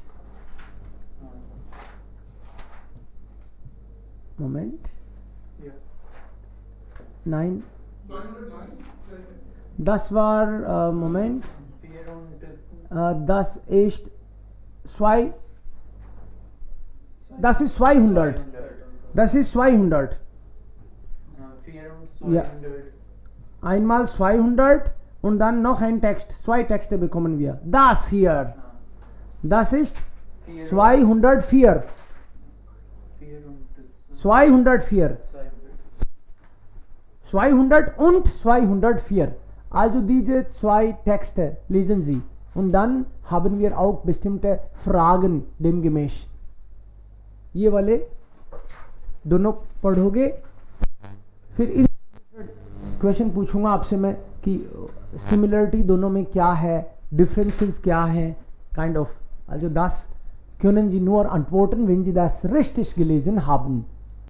Moment. Ja. Nein, 209. das war, Moment, 400. das ist 2, das ist 200. Das ist 200. 400. Ja. Einmal 200 und dann noch ein Text. 2 Texte bekommen wir. Das hier, das ist 204. 204. 200 und 204. Also diese 2 Texte lesen Sie. Und dann haben wir auch bestimmte Fragen demgemäß. ये वाले दोनों पढ़ोगे, फिर इस question पूछूंगा आपसे मैं कि सिमिलरिटी दोनों में क्या है, डिफरेंसेस क्या है, kind of. Also das können Sie nur antworten, wenn Sie das richtig gelesen haben.